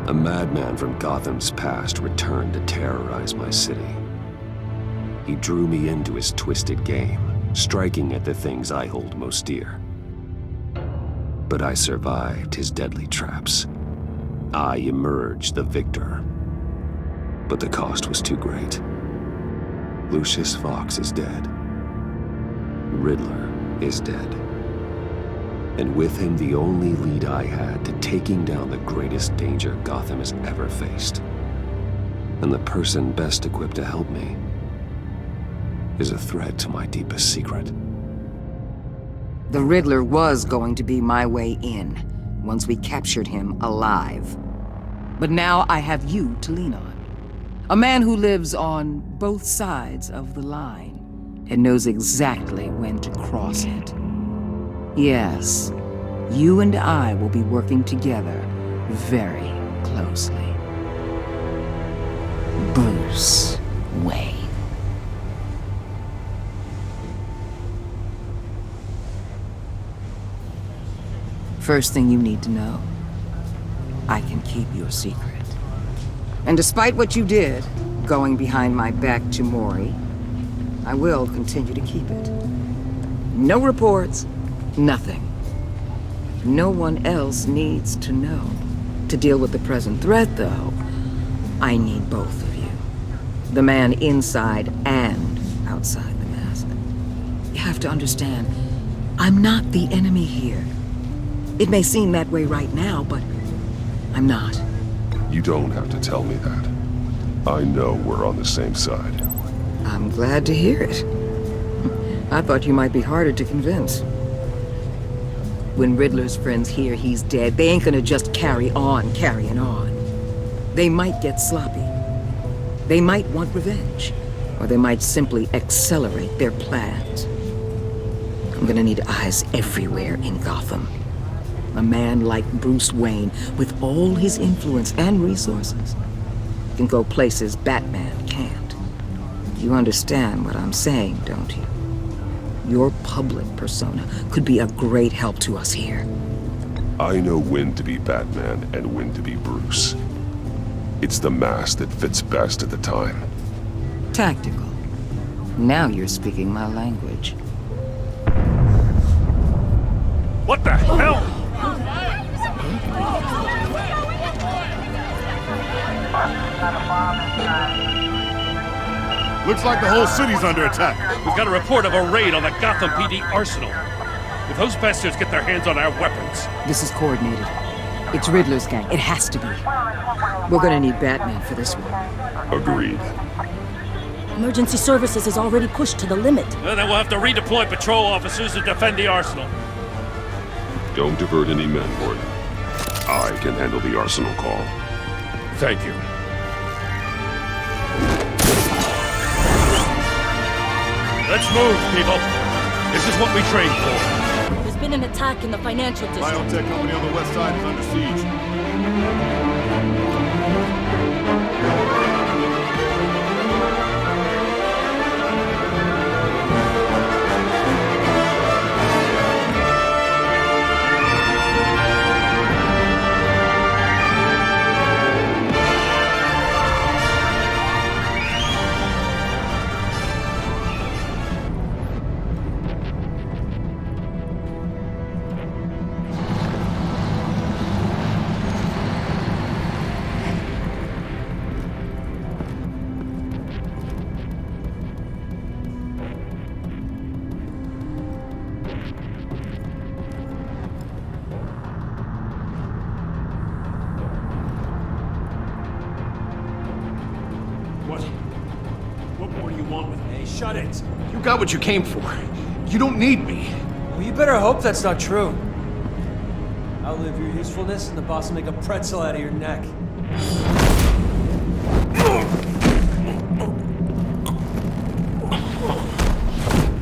A madman from Gotham's past returned to terrorize my city. He drew me into his twisted game, striking at the things I hold most dear. But I survived his deadly traps. I emerged the victor. But the cost was too great. Lucius Fox is dead. Riddler is dead. And with him, the only lead I had to taking down the greatest danger Gotham has ever faced. And the person best equipped to help me is a threat to my deepest secret. The Riddler was going to be my way in, once we captured him alive. But now I have you to lean on. A man who lives on both sides of the line and knows exactly when to cross it. Yes, you and I will be working together very closely. Bruce Wayne. First thing you need to know, I can keep your secret. And despite what you did, going behind my back to Mori, I will continue to keep it. No reports, nothing. No one else needs to know. To deal with the present threat, though, I need both of you. The man inside and outside the mask. You have to understand, I'm not the enemy here. It may seem that way right now, but I'm not. You don't have to tell me that. I know we're on the same side. I'm glad to hear it. I thought you might be harder to convince. When Riddler's friends hear he's dead, they ain't gonna just carry on carrying on. They might get sloppy. They might want revenge. Or they might simply accelerate their plans. I'm gonna need eyes everywhere in Gotham. A man like Bruce Wayne, with all his influence and resources, can go places Batman can't. You understand what I'm saying, don't you? Your public persona could be a great help to us here. I know when to be Batman and when to be Bruce. It's the mask that fits best at the time. Tactical. Now you're speaking my language. What the hell? Looks like the whole city's under attack. We've got a report of a raid on the Gotham PD arsenal. If those bastards get their hands on our weapons... This is coordinated. It's Riddler's gang. It has to be. We're gonna need Batman for this one. Agreed. Emergency services is already pushed to the limit. Well, then we'll have to redeploy patrol officers to defend the arsenal. Don't divert any men, Gordon. I can handle the arsenal call. Thank you. Let's move, people. This is what we trained for. There's been an attack in the financial district. Biotech company on the west side is under siege. What more do you want with me? Hey, shut it! You got what you came for. You don't need me. Well, you better hope that's not true. Outlive your usefulness, and the boss will make a pretzel out of your neck.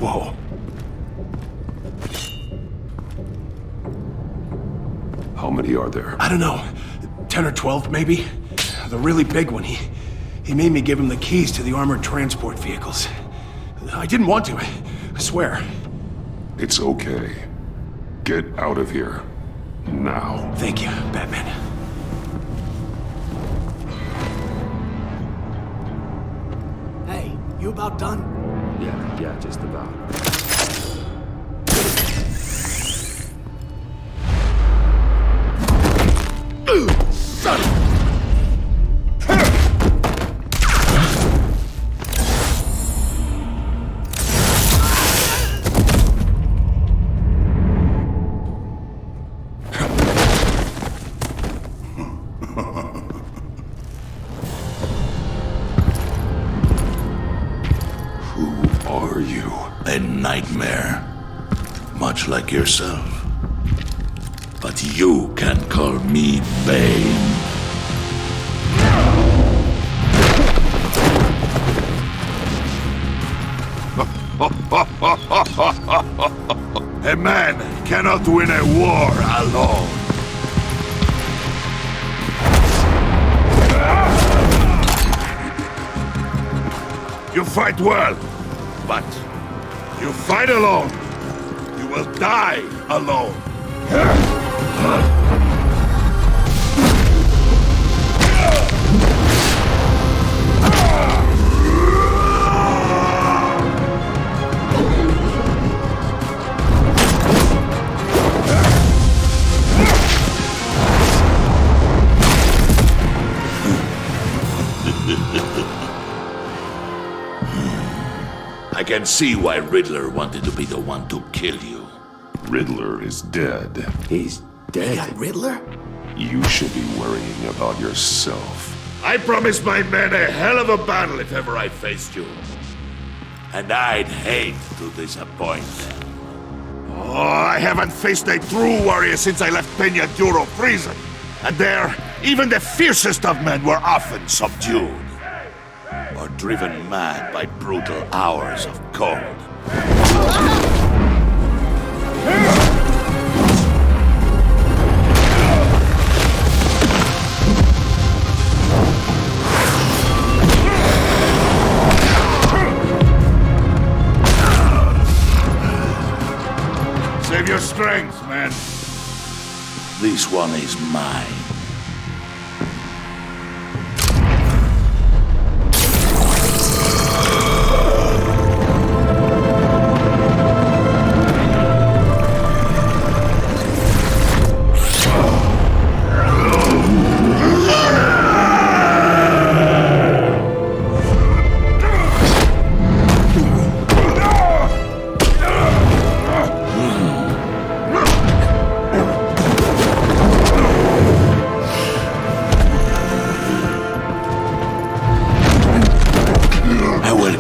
Whoa. How many are there? I don't know. 10 or 12, maybe? The really big one, he made me give him the keys to the armored transport vehicles. I didn't want to, I swear. It's okay. Get out of here. Now. Thank you, Batman. You about done? Yeah, just about. Son of... Who are you? A nightmare. Much like yourself. But you can call me Bane. A man cannot win a war alone. You fight well, but you fight alone. You will die alone. I can see why Riddler wanted to be the one to kill you. Riddler is dead. He's dead. Got Riddler? You should be worrying about yourself. I promised my men a hell of a battle if ever I faced you. And I'd hate to disappoint them. Oh, I haven't faced a true warrior since I left Peña Duro prison. And there, even the fiercest of men were often subdued. Or driven mad by brutal hours of cold. Save your strength, man. This one is mine.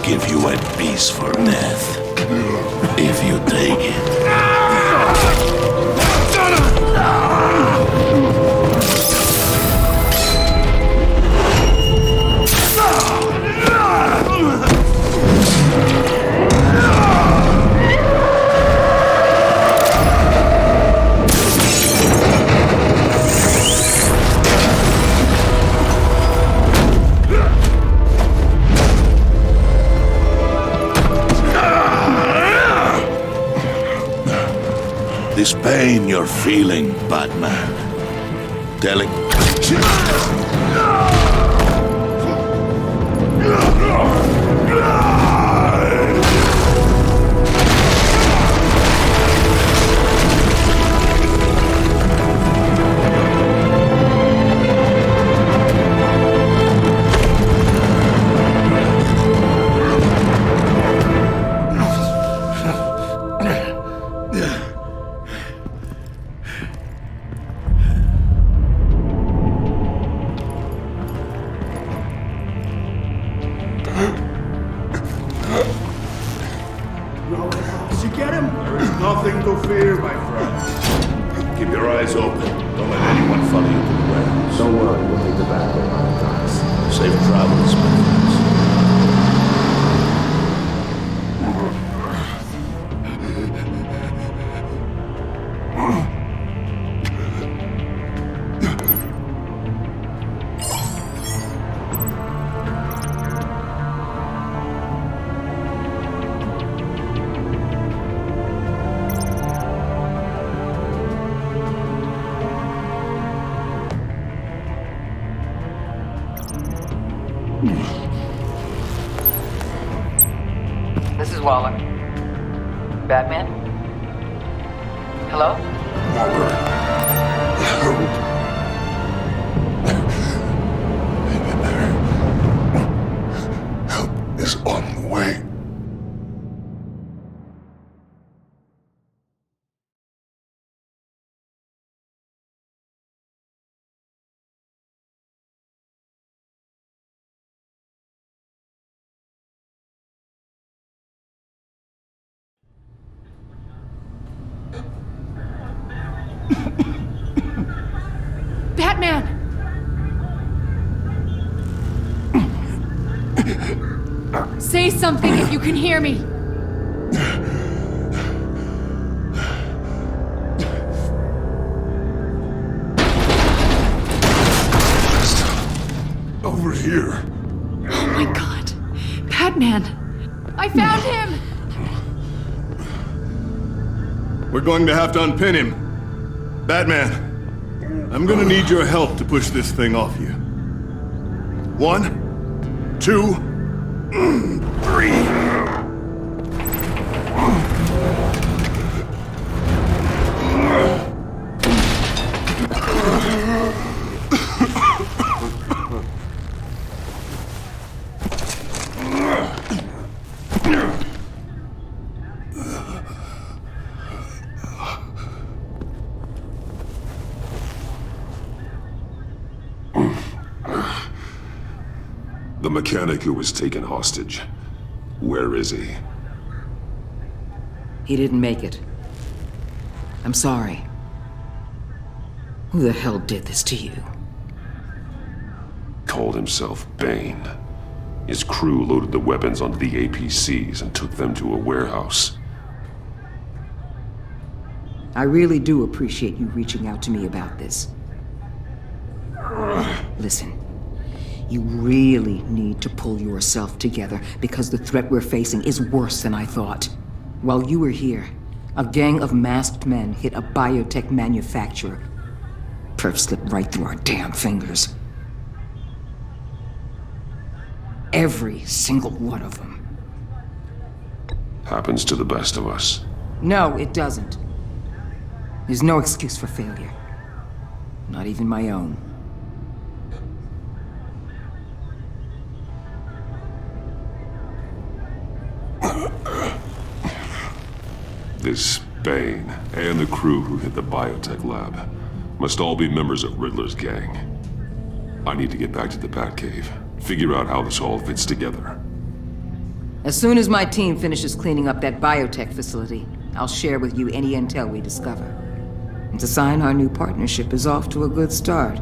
Give you a piece for death, if you take it. This pain you're feeling, Batman. Telling... Did you get him? There is nothing to fear, my friend. Keep your eyes open. Don't let anyone follow you to the warehouse. Don't worry, we'll leave the back door on the docks. Safe travels, my friends. This is Waller. Batman? Hello? Waller. Help. Help is on the way. Batman! Say something if you can hear me! Over here. Oh my god. Batman! I found him! We're going to have to unpin him. Batman, I'm gonna need your help to push this thing off you. 1, 2, 3. The mechanic who was taken hostage. Where is he? He didn't make it. I'm sorry. Who the hell did this to you? Called himself Bane. His crew loaded the weapons onto the APCs and took them to a warehouse. I really do appreciate you reaching out to me about this. Listen, you really need to pull yourself together because the threat we're facing is worse than I thought. While you were here, a gang of masked men hit a biotech manufacturer. Perf slipped right through our damn fingers. Every single one of them. Happens to the best of us. No, it doesn't. There's no excuse for failure. Not even my own. This Bane and the crew who hit the biotech lab must all be members of Riddler's gang. I need to get back to the Batcave, figure out how this all fits together. As soon as my team finishes cleaning up that biotech facility, I'll share with you any intel we discover. And to sign our new partnership is off to a good start.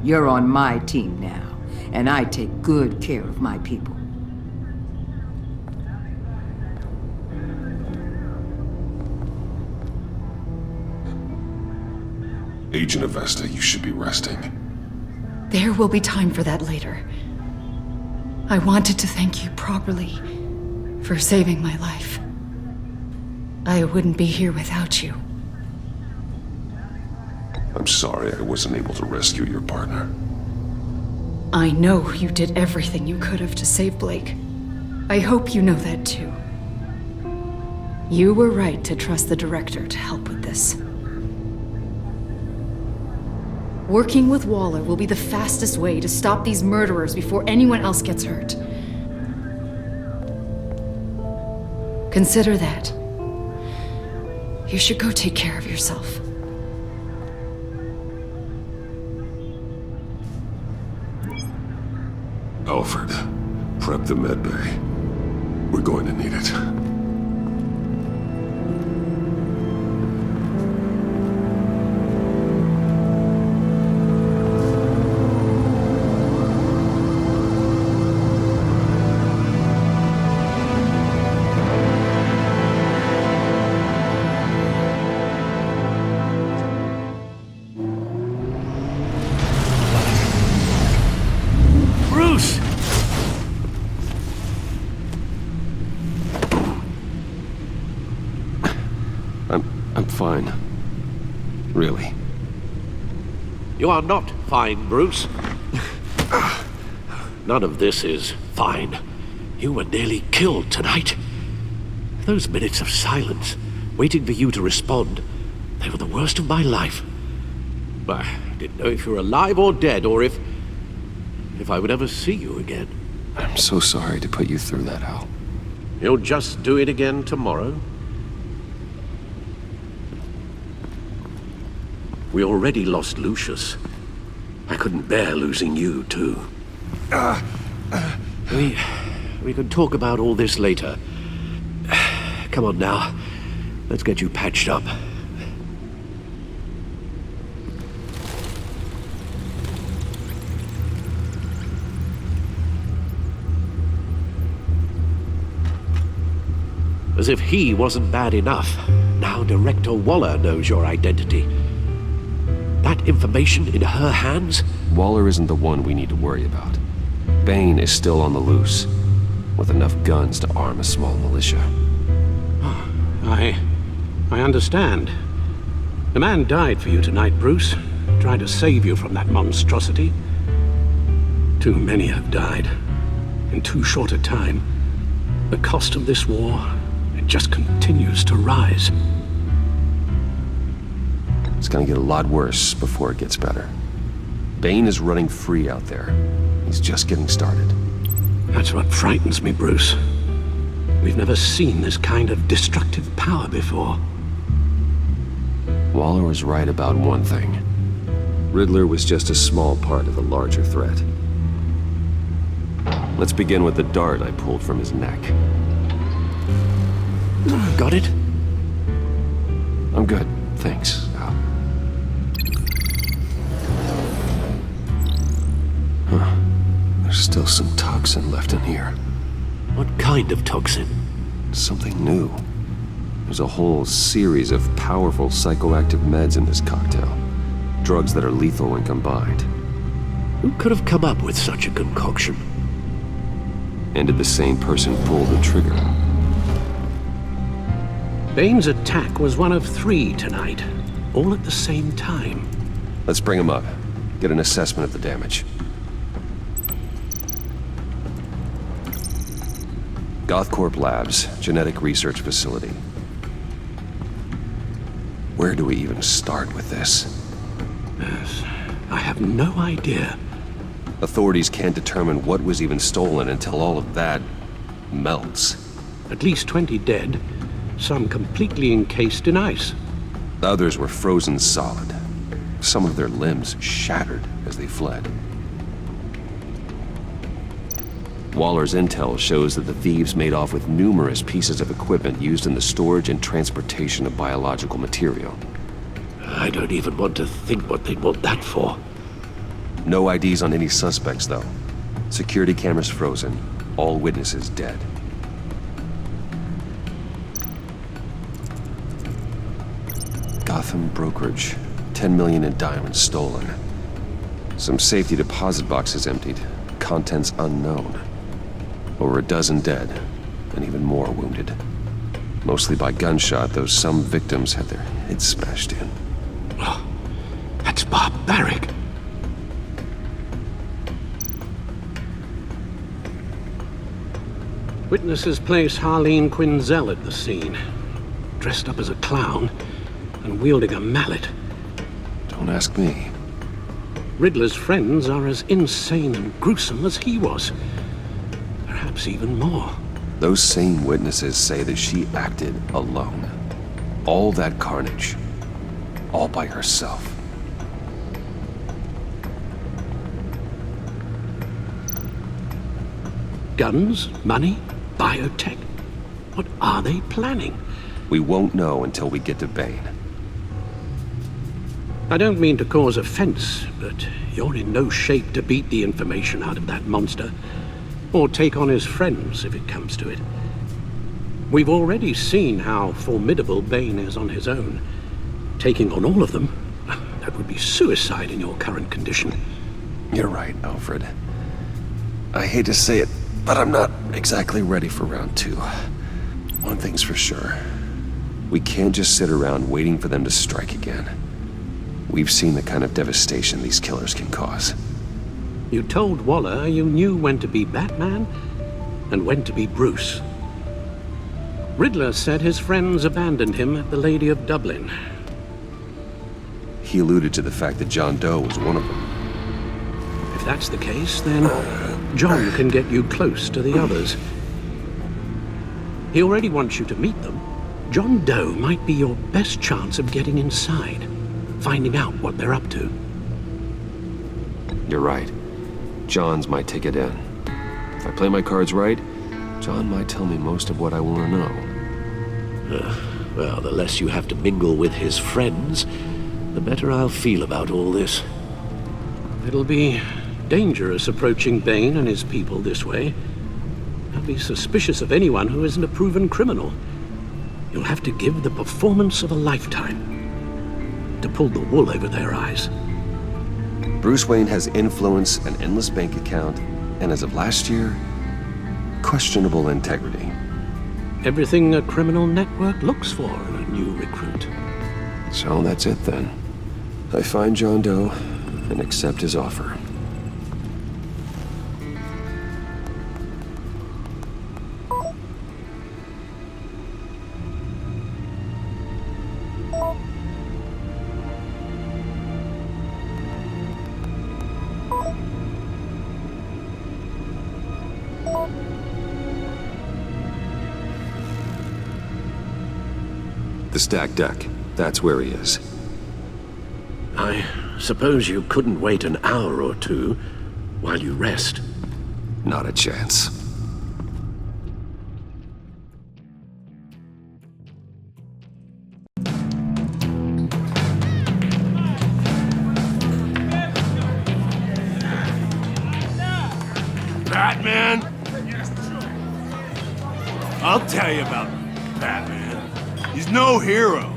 You're on my team now, and I take good care of my people. Agent Avesta, you should be resting. There will be time for that later. I wanted to thank you properly for saving my life. I wouldn't be here without you. I'm sorry I wasn't able to rescue your partner. I know you did everything you could have to save Blake. I hope you know that too. You were right to trust the director to help with this. Working with Waller will be the fastest way to stop these murderers before anyone else gets hurt. Consider that. You should go take care of yourself. Alfred, prep the med bay. We're going to need it. Bruce! I'm fine. Really. You are not fine, Bruce. None of this is fine. You were nearly killed tonight. Those minutes of silence, waiting for you to respond, they were the worst of my life. I didn't know if you were alive or dead, or if I would ever see you again. I'm so sorry to put you through that, Al. You'll just do it again tomorrow? We already lost Lucius. I couldn't bear losing you, too. We can talk about all this later. Come on now. Let's get you patched up. As if he wasn't bad enough, now Director Waller knows your identity. That information in her hands? Waller isn't the one we need to worry about. Bane is still on the loose, with enough guns to arm a small militia. I understand. The man died for you tonight, Bruce. Tried to save you from that monstrosity. Too many have died. In too short a time. The cost of this war, it just continues to rise. It's gonna get a lot worse before it gets better. Bane is running free out there. He's just getting started. That's what frightens me, Bruce. We've never seen this kind of destructive power before. Waller was right about one thing. Riddler was just a small part of the larger threat. Let's begin with the dart I pulled from his neck. Got it? I'm good, thanks, Al. Huh. There's still some toxin left in here. What kind of toxin? Something new. There's a whole series of powerful psychoactive meds in this cocktail. Drugs that are lethal when combined. Who could have come up with such a concoction? And did the same person pull the trigger? Bane's attack was one of 3 tonight, all at the same time. Let's bring him up. Get an assessment of the damage. Gothcorp Labs, genetic research facility. Where do we even start with this? Yes, I have no idea. Authorities can't determine what was even stolen until all of that melts. At least 20 dead, some completely encased in ice. Others were frozen solid. Some of their limbs shattered as they fled. Waller's intel shows that the thieves made off with numerous pieces of equipment used in the storage and transportation of biological material. I don't even want to think what they'd want that for. No IDs on any suspects, though. Security cameras frozen. All witnesses dead. Gotham brokerage. 10 million in diamonds stolen. Some safety deposit boxes emptied. Contents unknown. Over a dozen dead, and even more wounded. Mostly by gunshot, though some victims had their heads smashed in. Oh, that's barbaric. Witnesses place Harleen Quinzel at the scene, dressed up as a clown and wielding a mallet. Don't ask me. Riddler's friends are as insane and gruesome as he was. Perhaps even more. Those same witnesses say that she acted alone. All that carnage. All by herself. Guns, money, biotech. What are they planning? We won't know until we get to Bane. I don't mean to cause offense, but you're in no shape to beat the information out of that monster. Or take on his friends, if it comes to it. We've already seen how formidable Bane is on his own. Taking on all of them, that would be suicide in your current condition. You're right, Alfred. I hate to say it, but I'm not exactly ready for round 2. One thing's for sure. We can't just sit around waiting for them to strike again. We've seen the kind of devastation these killers can cause. You told Waller you knew when to be Batman, and went to be Bruce. Riddler said his friends abandoned him at the Lady of Dublin. He alluded to the fact that John Doe was one of them. If that's the case, then John can get you close to the others. He already wants you to meet them. John Doe might be your best chance of getting inside, finding out what they're up to. You're right. John's my ticket in. If I play my cards right, John might tell me most of what I want to know. Well, the less you have to mingle with his friends, the better I'll feel about all this. It'll be dangerous approaching Bane and his people this way. I'll be suspicious of anyone who isn't a proven criminal. You'll have to give the performance of a lifetime to pull the wool over their eyes. Bruce Wayne has influence, an endless bank account, and as of last year, questionable integrity. Everything a criminal network looks for in a new recruit. So that's it then. I find John Doe and accept his offer. The stacked deck. That's where he is. I suppose you couldn't wait an hour or two while you rest. Not a chance. Batman? I'll tell you about Batman. He's no hero.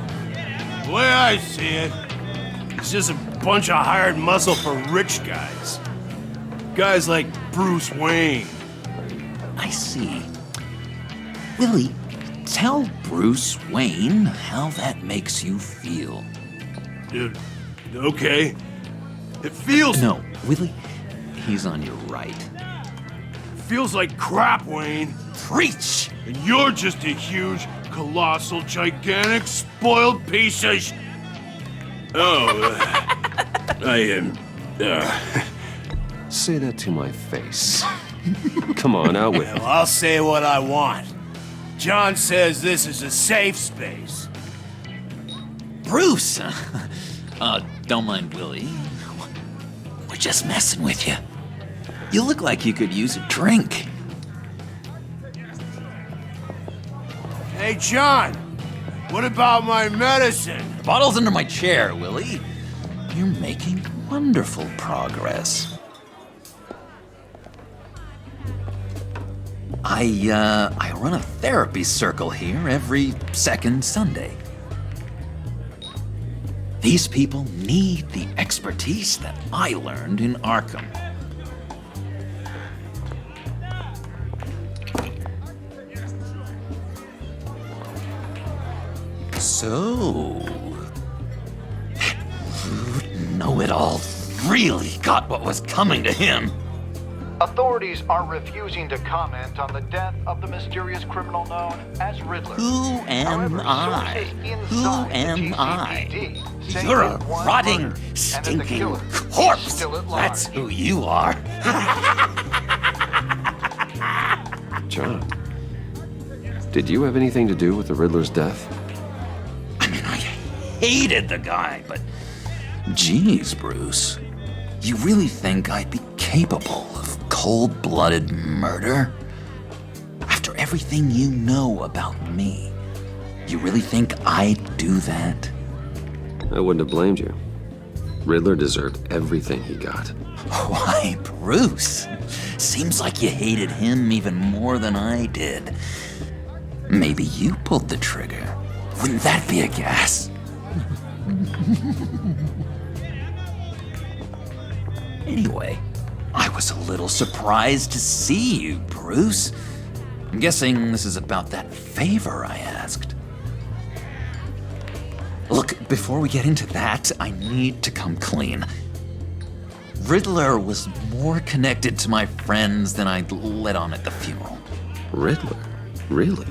The way I see it, he's just a bunch of hired muscle for rich guys. Guys like Bruce Wayne. I see. Willie, tell Bruce Wayne how that makes you feel. Dude, okay. It feels... No, Willie, he's on your right. Feels like crap, Wayne. Preach! And you're just a huge, colossal, gigantic, spoiled piece of sh... Oh, I am... Say that to my face. Come on, out with it. Well, I'll say what I want. John says this is a safe space. Bruce! Don't mind Willie. We're just messing with you. You look like you could use a drink. Hey, John! What about my medicine? The bottle's under my chair, Willie. You're making wonderful progress. I run a therapy circle here every second Sunday. These people need the expertise that I learned in Arkham. So, know-it-all really got what was coming to him. Authorities are refusing to comment on the death of the mysterious criminal known as Riddler. Who am I? Who am I? You're a rotting, stinking corpse. That's who you are. John, did you have anything to do with the Riddler's death? I mean, I hated the guy, but geez, Bruce, you really think I'd be capable of cold-blooded murder? After everything you know about me, you really think I'd do that? I wouldn't have blamed you. Riddler deserved everything he got. Why, Bruce? Seems like you hated him even more than I did. Maybe you pulled the trigger. Wouldn't that be a gas? Anyway, I was a little surprised to see you, Bruce. I'm guessing this is about that favor I asked. Look, before we get into that, I need to come clean. Riddler was more connected to my friends than I'd let on at the funeral. Riddler? Really?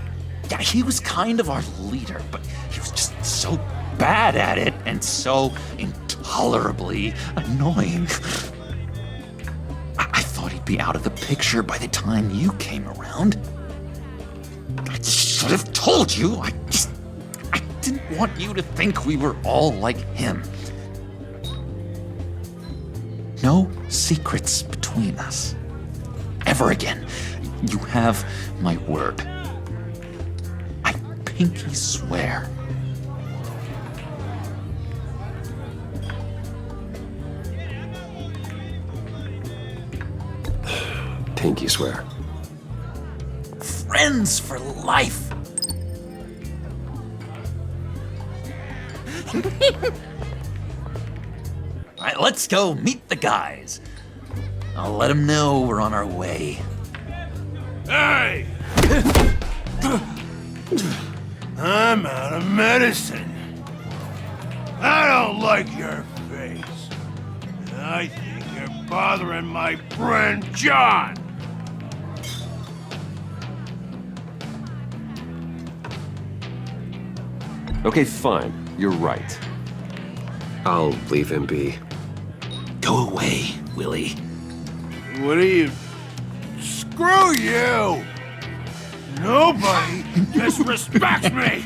Yeah, he was kind of our leader, but he was just so bad at it and so intolerably annoying. I thought he'd be out of the picture by the time you came around. I should have told you. I didn't want you to think we were all like him. No secrets between us. Ever again. You have my word. I pinky swear. Pinky swear. Friends for life. All right, let's go meet the guys. I'll let them know we're on our way. Hey! I'm out of medicine. I don't like your face. I think you're bothering my friend John. Okay, fine. You're right. I'll leave him be. Go away, Willie. What are you... Screw you! Nobody disrespects me!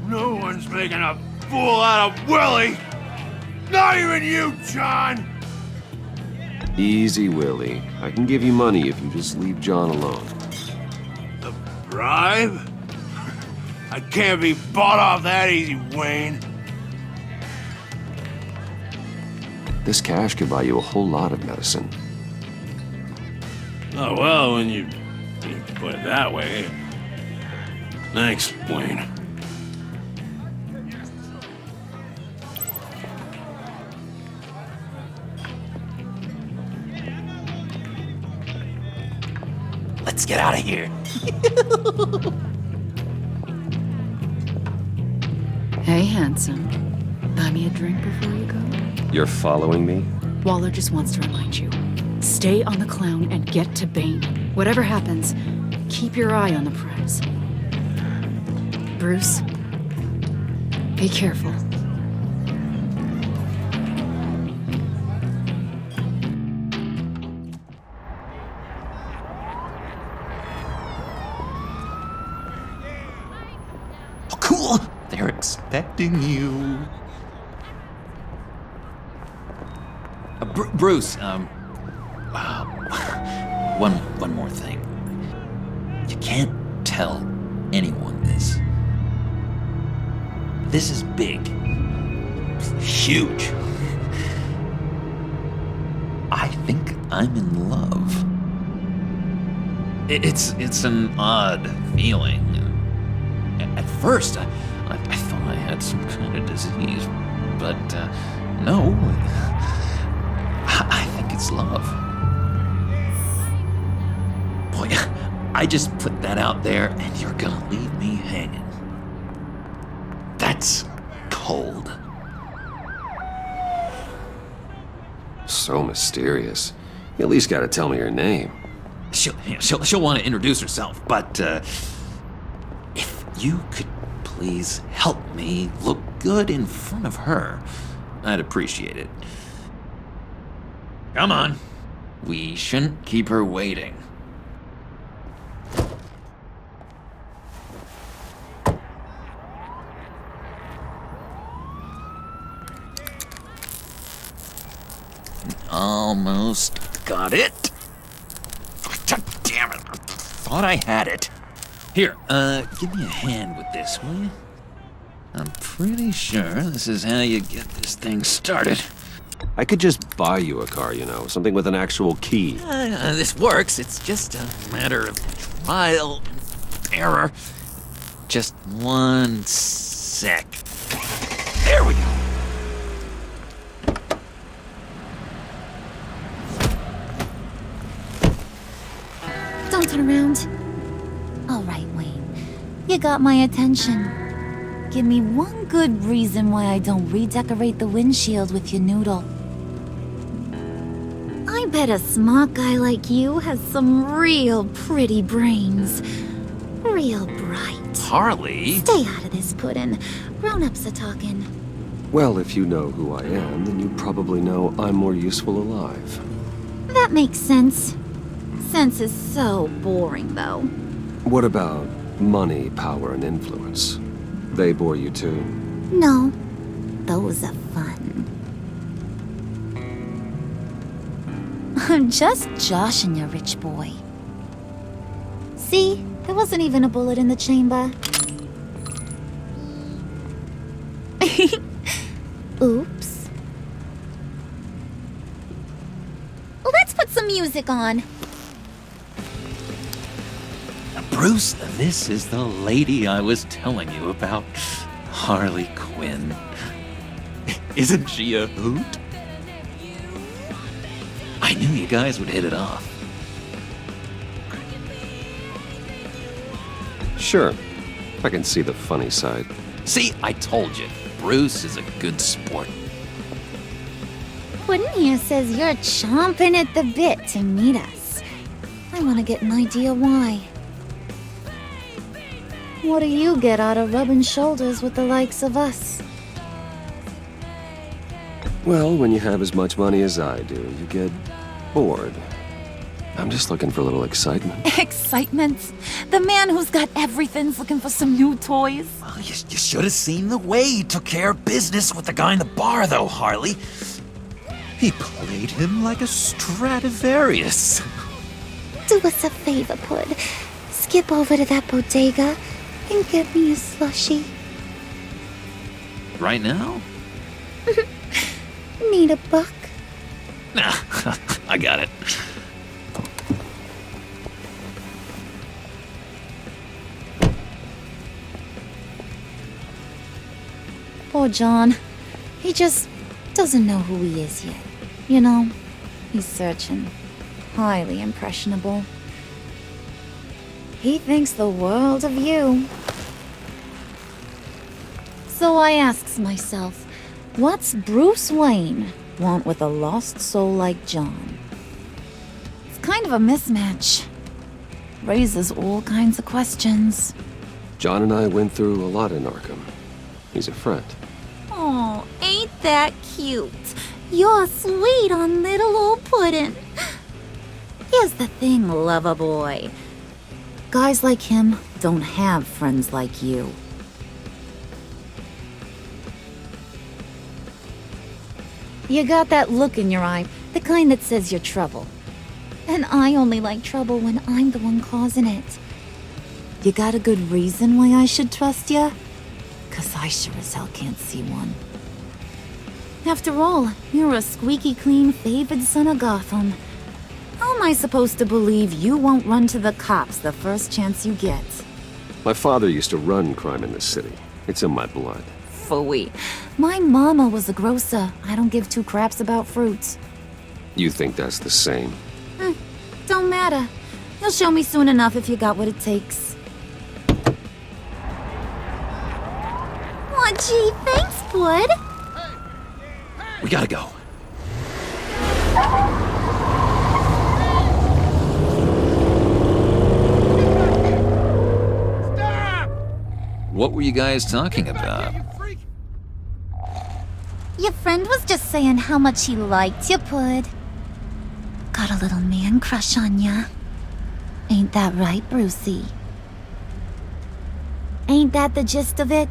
No one's making a fool out of Willie! Not even you, John! Easy, Willie. I can give you money if you just leave John alone. A bribe? I can't be bought off that easy, Wayne. This cash could buy you a whole lot of medicine. Oh, well, when you put it that way. Thanks, Wayne. Let's get out of here. Hey, handsome. Buy me a drink before you go? You're following me? Waller just wants to remind you. Stay on the clown and get to Bane. Whatever happens, keep your eye on the prize. Bruce, be careful. Oh, cool! They're expecting you. Bruce, one more thing. You can't tell anyone this. This is big. Huge. I think I'm in love. It's an odd feeling. At first, I thought I had some kind of disease, but no. I think it's love. Boy, I just put that out there and you're gonna leave me hanging. That's cold. So mysterious. You at least gotta tell me her name. She'll want to introduce herself, but if you could please help me look good in front of her, I'd appreciate it. Come on. We shouldn't keep her waiting. Almost got it. God damn it. I thought I had it. Here, give me a hand with this, will you? I'm pretty sure this is how you get this thing started. I could just buy you a car, you know, something with an actual key. This works. It's just a matter of trial and error. Just 1 sec. There we go. Don't turn around. All right, Wayne. You got my attention. Give me one good reason why I don't redecorate the windshield with your noodle. I bet a smart guy like you has some real pretty brains. Real bright. Harley? Stay out of this, Puddin'. Grown-ups are talking. Well, if you know who I am, then you probably know I'm more useful alive. That makes sense. Sense is so boring, though. What about money, power, and influence? They bore you too? No. Those are fun. I'm just joshing you, rich boy. See? There wasn't even a bullet in the chamber. Oops. Let's put some music on. Bruce, this is the lady I was telling you about. Harley Quinn. Isn't she a hoot? I knew you guys would hit it off. Sure. I can see the funny side. See, I told you. Bruce is a good sport. Puddin' here says you're chomping at the bit to meet us. I want to get an idea why. What do you get out of rubbing shoulders with the likes of us? Well, when you have as much money as I do, you get bored. I'm just looking for a little excitement. Excitement? The man who's got everything's looking for some new toys. Well, you should have seen the way he took care of business with the guy in the bar, though, Harley. He played him like a Stradivarius. Do us a favor, Pud. Skip over to that bodega and get me a slushie. Right now? Need a buck? Nah, I got it. Poor John. He just doesn't know who he is yet. You know, he's searching. Highly impressionable. He thinks the world of you. So I asks myself, what's Bruce Wayne want with a lost soul like John? It's kind of a mismatch. Raises all kinds of questions. John and I went through a lot in Arkham. He's a friend. Oh, ain't that cute? You're sweet on little old Puddin'. Here's the thing, lover boy. Guys like him don't have friends like you. You got that look in your eye, the kind that says you're trouble. And I only like trouble when I'm the one causing it. You got a good reason why I should trust you? 'Cause I sure as hell can't see one. After all, you're a squeaky clean favored son of Gotham. How am I supposed to believe you won't run to the cops the first chance you get? My father used to run crime in this city. It's in my blood. Phooey. My mama was a grocer. I don't give two craps about fruits. You think that's the same? Don't matter. You'll show me soon enough if you got what it takes. Aw, gee, thanks, Bud. We gotta go. What were you guys talking about? Your friend was just saying how much he liked you, Pud. Got a little man crush on ya. Ain't that right, Brucey? Ain't that the gist of it?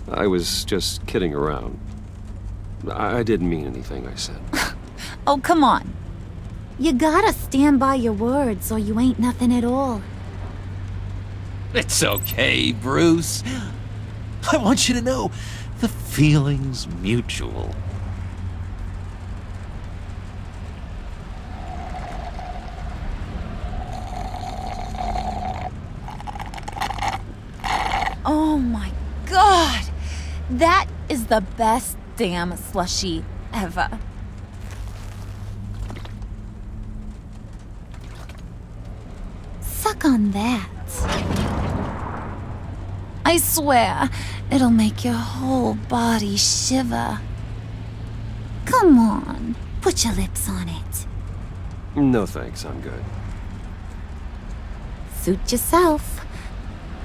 I was just kidding around. I didn't mean anything I said. Oh, come on. You gotta stand by your words or you ain't nothing at all. It's okay, Bruce. I want you to know the feeling's mutual. Oh my god! That is the best damn slushie ever. Suck on that. I swear, it'll make your whole body shiver. Come on, put your lips on it. No thanks, I'm good. Suit yourself.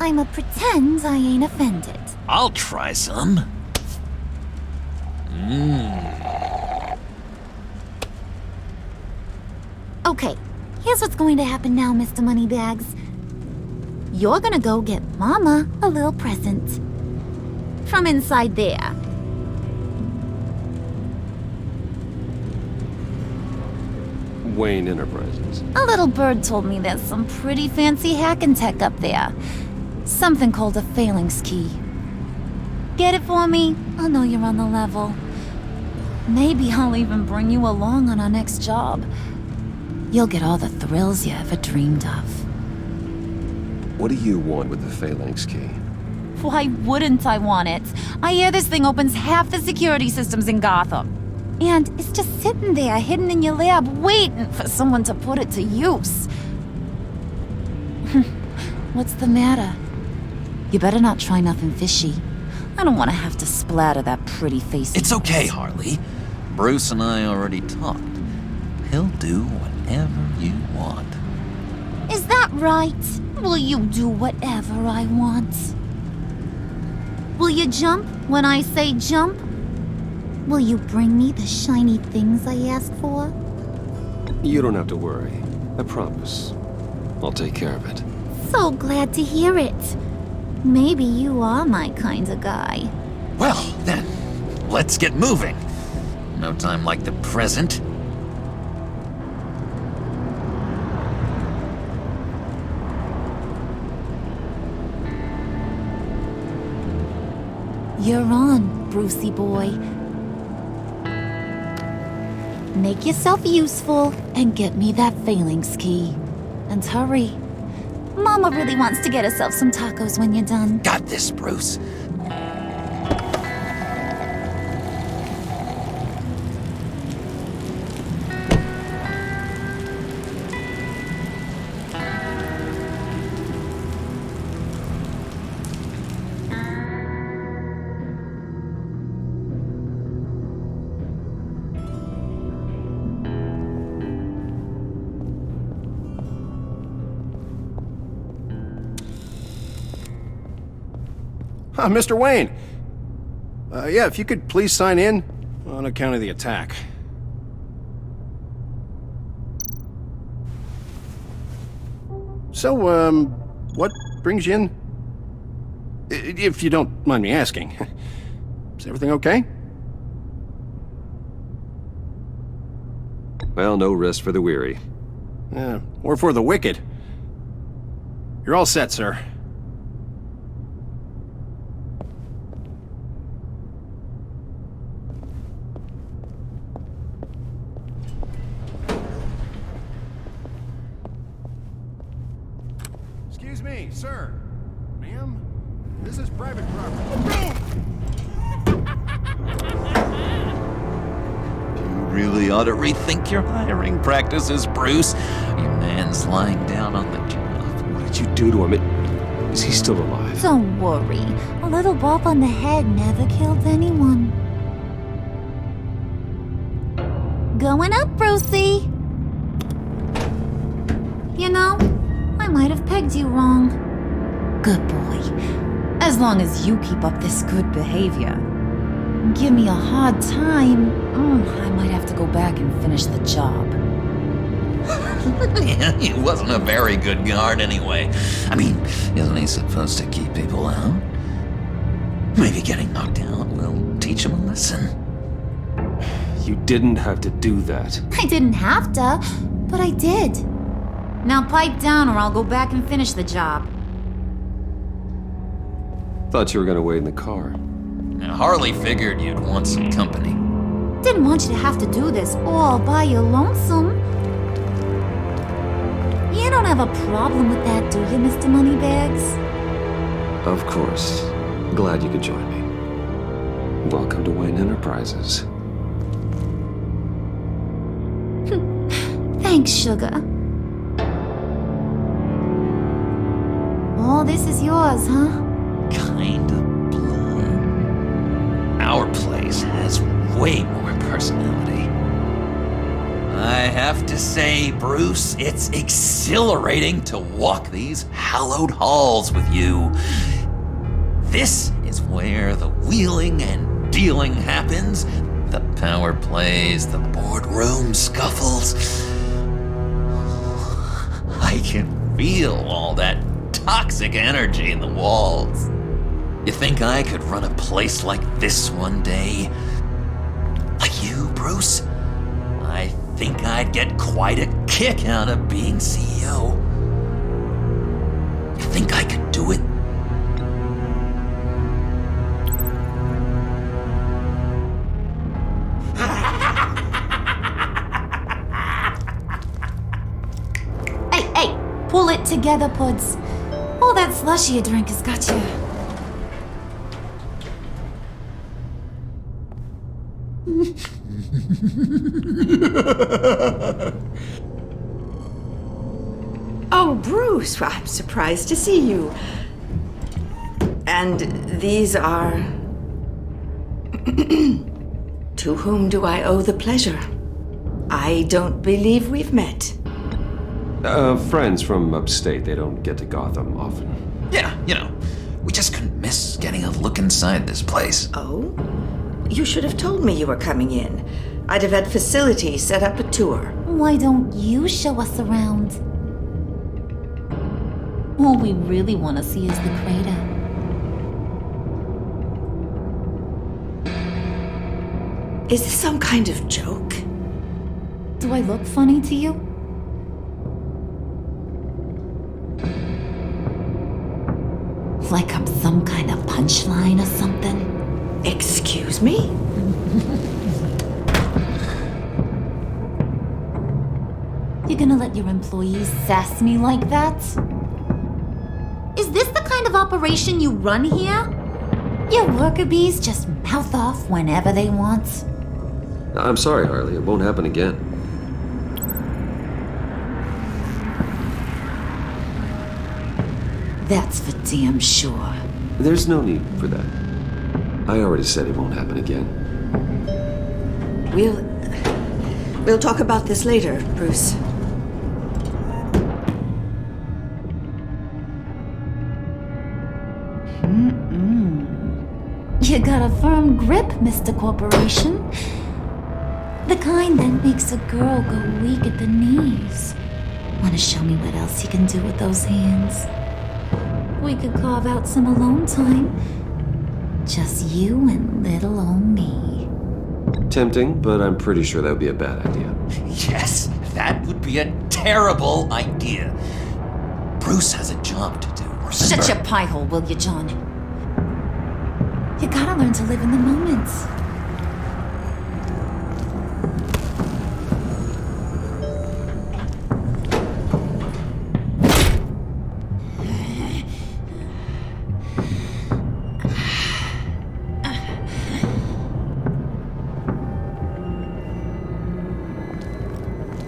I'ma pretend I ain't offended. I'll try some. Okay, here's what's going to happen now, Mr. Moneybags. You're gonna go get Mama a little present. From inside there. Wayne Enterprises. A little bird told me there's some pretty fancy hacking tech up there. Something called a phalanx key. Get it for me? I'll know you're on the level. Maybe I'll even bring you along on our next job. You'll get all the thrills you ever dreamed of. What do you want with the phalanx key? Why wouldn't I want it? I hear this thing opens half the security systems in Gotham. And it's just sitting there, hidden in your lab, waiting for someone to put it to use. What's the matter? You better not try nothing fishy. I don't want to have to splatter that pretty face. It's okay, Harley. Bruce and I already talked. He'll do whatever you want. Is that right? Will you do whatever I want? Will you jump when I say jump? Will you bring me the shiny things I ask for? You don't have to worry. I promise. I'll take care of it. So glad to hear it. Maybe you are my kind of guy. Well, then, let's get moving. No time like the present. You're on, Brucey boy. Make yourself useful and get me that phalanx key. And hurry. Mama really wants to get herself some tacos when you're done. Got this, Bruce. Mr. Wayne. Yeah, if you could please sign in on account of the attack. So, what brings you in? If you don't mind me asking. Is everything okay? Well, no rest for the weary. Or for the wicked. You're all set, sir. Excuse me, sir. Ma'am? This is private property. You really ought to rethink your hiring practices, Bruce. Your man's lying down on the job. What did you do to him? Is he still alive? Don't worry. A little bump on the head never killed anyone. Going up, Brucey. You know, I might have pegged you wrong. Good boy. As long as you keep up this good behavior. Give me a hard time, I might have to go back and finish the job. Yeah, he wasn't a very good guard anyway. I mean, isn't he supposed to keep people out? Maybe getting knocked out will teach him a lesson. You didn't have to do that. I didn't have to, but I did. Now pipe down or I'll go back and finish the job. Thought you were gonna wait in the car. Now, Harley figured you'd want some company. Didn't want you to have to do this all by your lonesome. You don't have a problem with that, do you, Mr. Moneybags? Of course. Glad you could join me. Welcome to Wayne Enterprises. Thanks, sugar. All this is yours, huh? Kind of blood. Our place has way more personality. I have to say, Bruce, it's exhilarating to walk these hallowed halls with you. This is where the wheeling and dealing happens, the power plays, the boardroom scuffles. I can feel all that toxic energy in the walls. You think I could run a place like this one day? Like you, Bruce? I think I'd get quite a kick out of being CEO. You think I could do it? Hey, pull it together, Puds. All that slushy you drink has got you. Oh, Bruce, I'm surprised to see you. And these are... To whom do I owe the pleasure? I don't believe we've met. Friends from upstate. They don't get to Gotham often. Yeah, we just couldn't miss getting a look inside this place. Oh? You should have told me you were coming in. I'd have had facilities set up a tour. Why don't you show us around? All we really want to see is the crater. Is this some kind of joke? Do I look funny to you? Like I'm some kind of punchline or something? Excuse me? You're gonna let your employees sass me like that? Is this the kind of operation you run here? Your worker bees just mouth off whenever they want. I'm sorry, Harley. It won't happen again. That's for damn sure. There's no need for that. I already said it won't happen again. We'll talk about this later, Bruce. You got a firm grip, Mr. Corporation. The kind that makes a girl go weak at the knees. Wanna show me what else you can do with those hands? We could carve out some alone time. Just you and little old me. Tempting, but I'm pretty sure that would be a bad idea. Yes, that would be a terrible idea. Bruce has a job to do, remember? Shut your pie hole, will you, John? You gotta learn to live in the moment.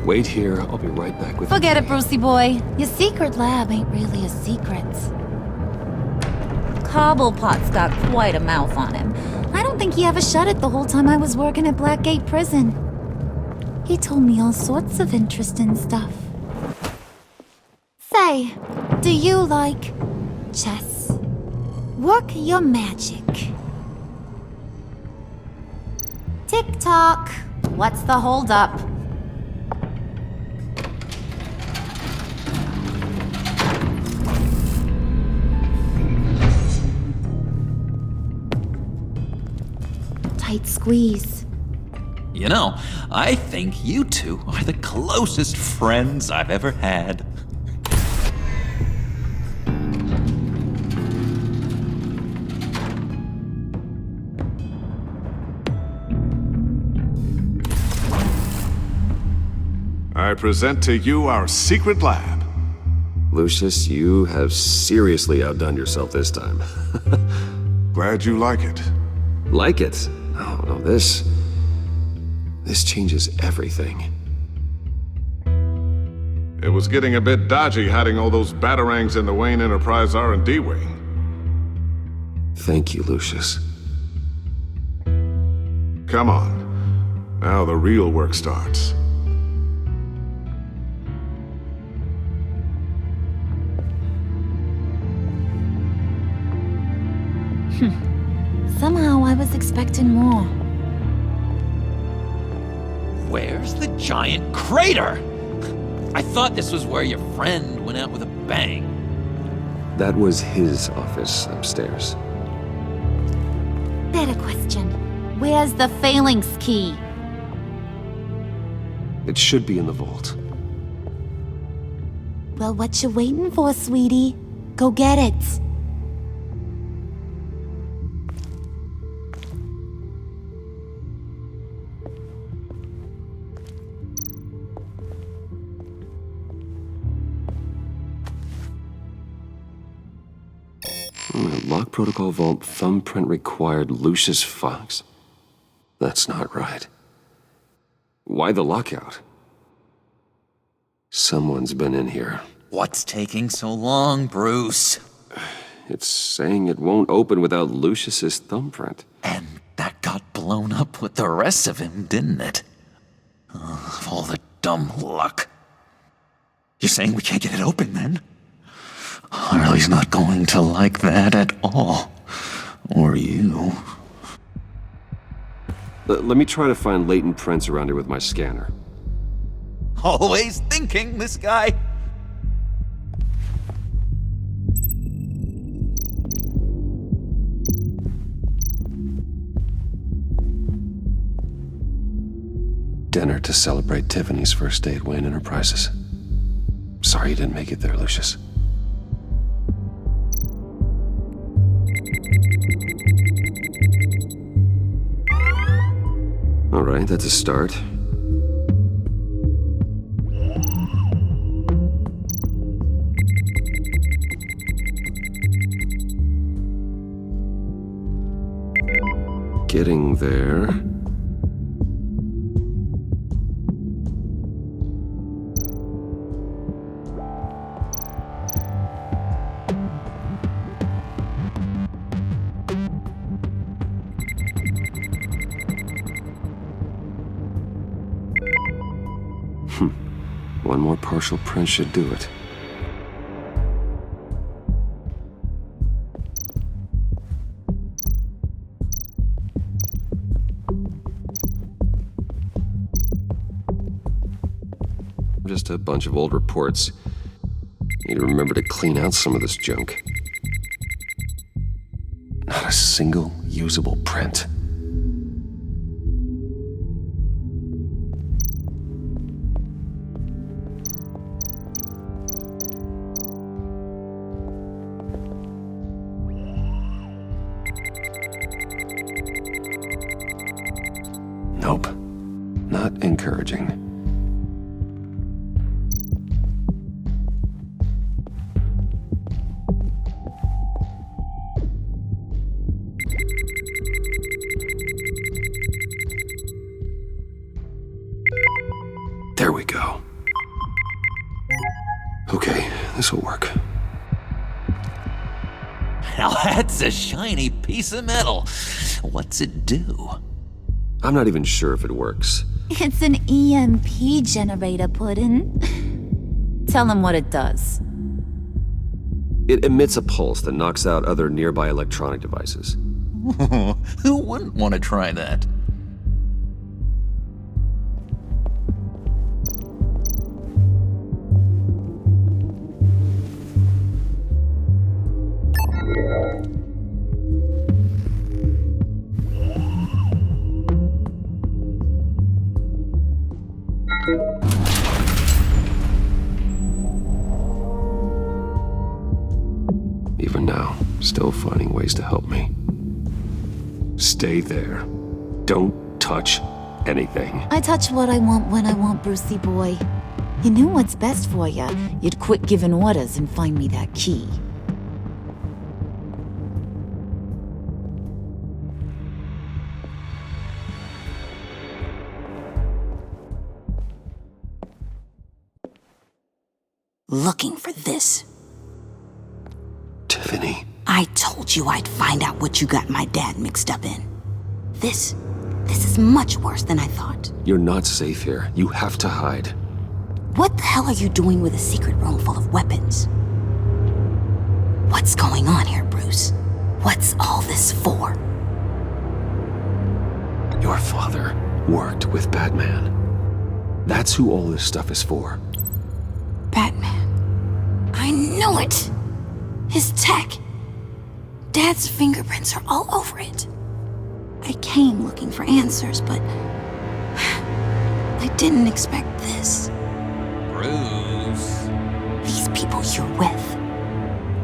Wait here. I'll be right back with Forget it, Brucey boy. Your secret lab ain't really a secret. Cobblepot's got quite a mouth on him. I don't think he ever shut it the whole time I was working at Blackgate Prison. He told me all sorts of interesting stuff. Say, do you like chess? Work your magic. Tick-tock. What's the holdup? Tight squeeze. I think you two are the closest friends I've ever had. I present to you our secret lab. Lucius, you have seriously outdone yourself this time. Glad you like it. Like it? Oh, no, this changes everything. It was getting a bit dodgy hiding all those batarangs in the Wayne Enterprise R&D wing. Thank you, Lucius. Come on. Now the real work starts. Somehow I was expecting more. Where's the giant crater? I thought this was where your friend went out with a bang. That was his office upstairs. Better question. Where's the phalanx key? It should be in the vault. Well, what you waiting for, sweetie? Go get it. Lock protocol vault thumbprint required Lucius Fox. That's not right. Why the lockout? Someone's been in here. What's taking so long, Bruce? It's saying it won't open without Lucius's thumbprint. And that got blown up with the rest of him, didn't it? All the dumb luck. You're saying we can't get it open, then? Harley's not going to like that at all. Or you. Let me try to find latent prints around here with my scanner. Always thinking, this guy. Dinner to celebrate Tiffany's first day at Wayne Enterprises. Sorry you didn't make it there, Lucius. All right, that's a start. Getting there. One more partial print should do it. Just a bunch of old reports. Need to remember to clean out some of this junk. Not a single usable print. Nope. Not encouraging. There we go. Okay, this'll work. Now that's a shiny piece of metal. What's it do? I'm not even sure if it works. It's an EMP generator, Puddin'. Tell him what it does. It emits a pulse that knocks out other nearby electronic devices. Who wouldn't want to try that? Even now, still finding ways to help me. Stay there. Don't touch anything. I touch what I want when I want, Brucey boy. You knew what's best for you. You'd quit giving orders and find me that key. Looking for this. Tiffany. I told you I'd find out what you got my dad mixed up in. This is much worse than I thought. You're not safe here. You have to hide. What the hell are you doing with a secret room full of weapons? What's going on here, Bruce? What's all this for? Your father worked with Batman. That's who all this stuff is for. Batman. I knew it! His tech. Dad's fingerprints are all over it. I came looking for answers, but I didn't expect this. Bruce. These people you're with.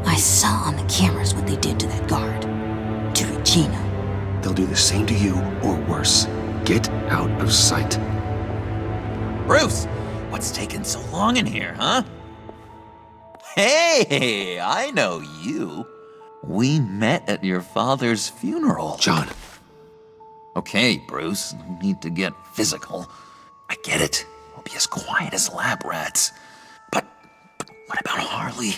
I saw on the cameras what they did to that guard. To Regina. They'll do the same to you, or worse. Get out of sight. Bruce, what's taking so long in here, huh? Hey, I know you. We met at your father's funeral. John. Okay, Bruce, no need to get physical. I get it. We'll be as quiet as lab rats. But what about Harley?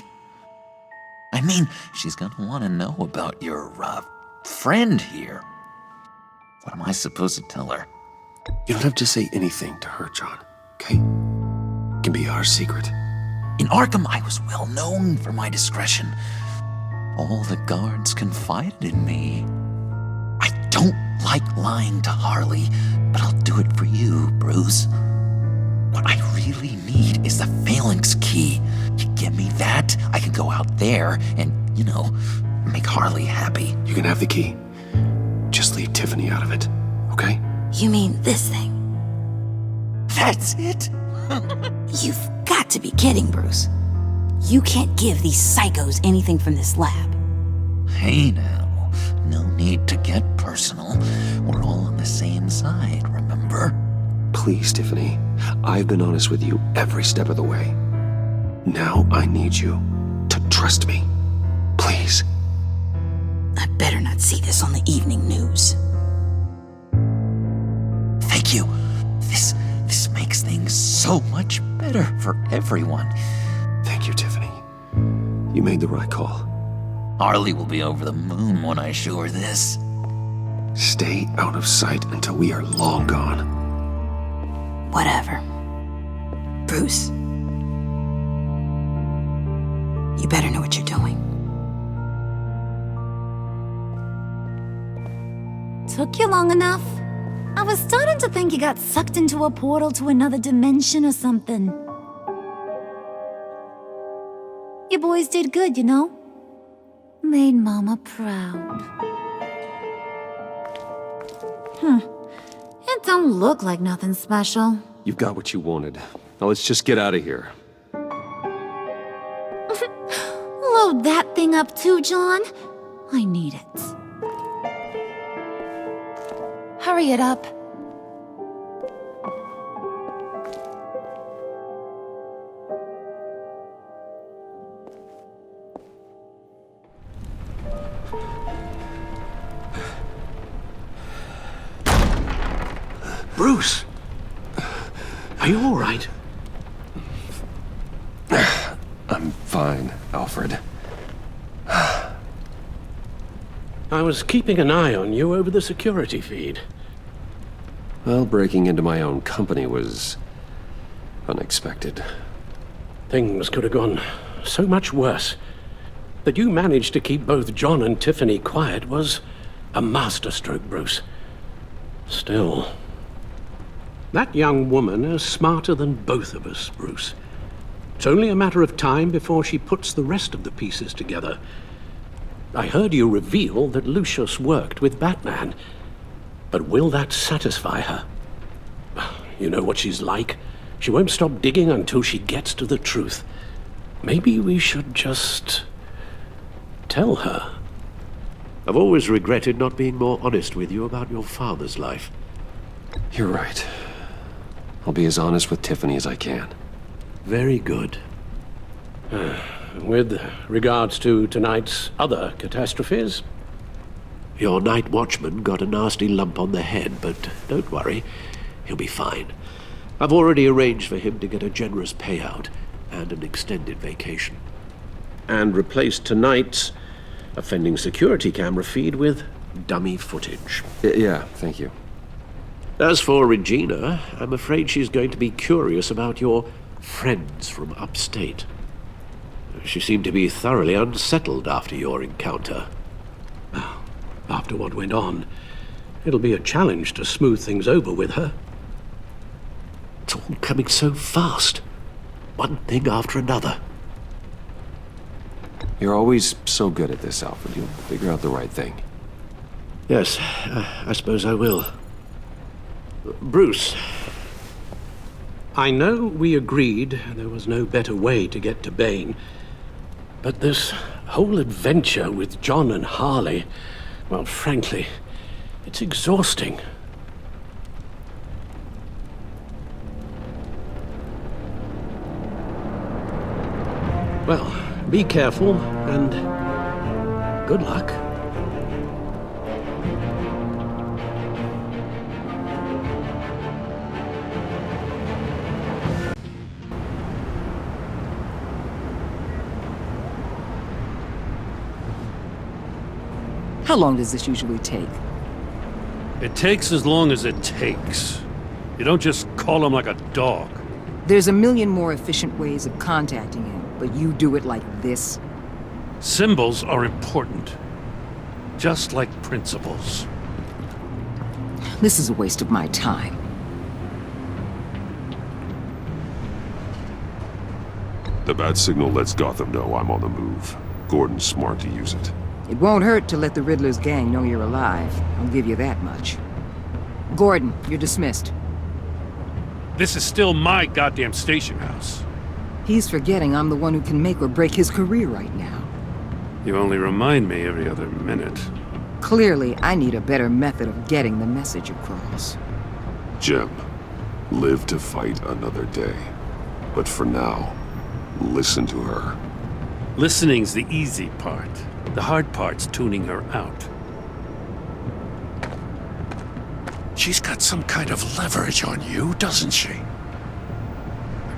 I mean, she's gonna want to know about your, friend here. What am I supposed to tell her? You don't have to say anything to her, John, okay? It can be our secret. In Arkham, I was well known for my discretion. All the guards confided in me. I don't like lying to Harley, but I'll do it for you, Bruce. What I really need is the phalanx key. You give me that, I can go out there and, make Harley happy. You can have the key. Just leave Tiffany out of it, okay? You mean this thing? That's it? You've got to be kidding, Bruce. You can't give these psychos anything from this lab. Hey now, no need to get personal. We're all on the same side, remember? Please, Tiffany. I've been honest with you every step of the way. Now I need you to trust me. Please. I better not see this on the evening news. Thank you. This makes things so much better for everyone. Thank you, Tiffany. You made the right call. Harley will be over the moon when I show her this. Stay out of sight until we are long gone. Whatever. Bruce. You better know what you're doing. Took you long enough? I was starting to think you got sucked into a portal to another dimension or something. You boys did good, Made Mama proud. It don't look like nothing special. You've got what you wanted. Now let's just get out of here. Load that thing up too, John. I need it. Hurry it up. Bruce! Are you all right? I'm fine, Alfred. I was keeping an eye on you over the security feed. Well, breaking into my own company was unexpected. Things could have gone so much worse. That you managed to keep both John and Tiffany quiet was a masterstroke, Bruce. Still, that young woman is smarter than both of us, Bruce. It's only a matter of time before she puts the rest of the pieces together. I heard you reveal that Lucius worked with Batman. But will that satisfy her? You know what she's like. She won't stop digging until she gets to the truth. Maybe we should just tell her. I've always regretted not being more honest with you about your father's life. You're right. I'll be as honest with Tiffany as I can. Very good. With regards to tonight's other catastrophes? Your night watchman got a nasty lump on the head, but don't worry. He'll be fine. I've already arranged for him to get a generous payout and an extended vacation. And replaced tonight's offending security camera feed with dummy footage. Yeah, thank you. As for Regina, I'm afraid she's going to be curious about your friends from upstate. She seemed to be thoroughly unsettled after your encounter. After what went on, it'll be a challenge to smooth things over with her. It's all coming so fast. One thing after another. You're always so good at this, Alfred. You'll figure out the right thing. Yes, I suppose I will. Bruce, I know we agreed there was no better way to get to Bane, but this whole adventure with John and Harley, well, frankly, it's exhausting. Well, be careful, and good luck. How long does this usually take? It takes as long as it takes. You don't just call him like a dog. There's a million more efficient ways of contacting him, but you do it like this? Symbols are important. Just like principles. This is a waste of my time. The bat signal lets Gotham know I'm on the move. Gordon's smart to use it. It won't hurt to let the Riddler's gang know you're alive. I'll give you that much. Gordon, you're dismissed. This is still my goddamn station house. He's forgetting I'm the one who can make or break his career right now. You only remind me every other minute. Clearly, I need a better method of getting the message across. Jim, live to fight another day. But for now, listen to her. Listening's the easy part. The hard part's tuning her out. She's got some kind of leverage on you, doesn't she?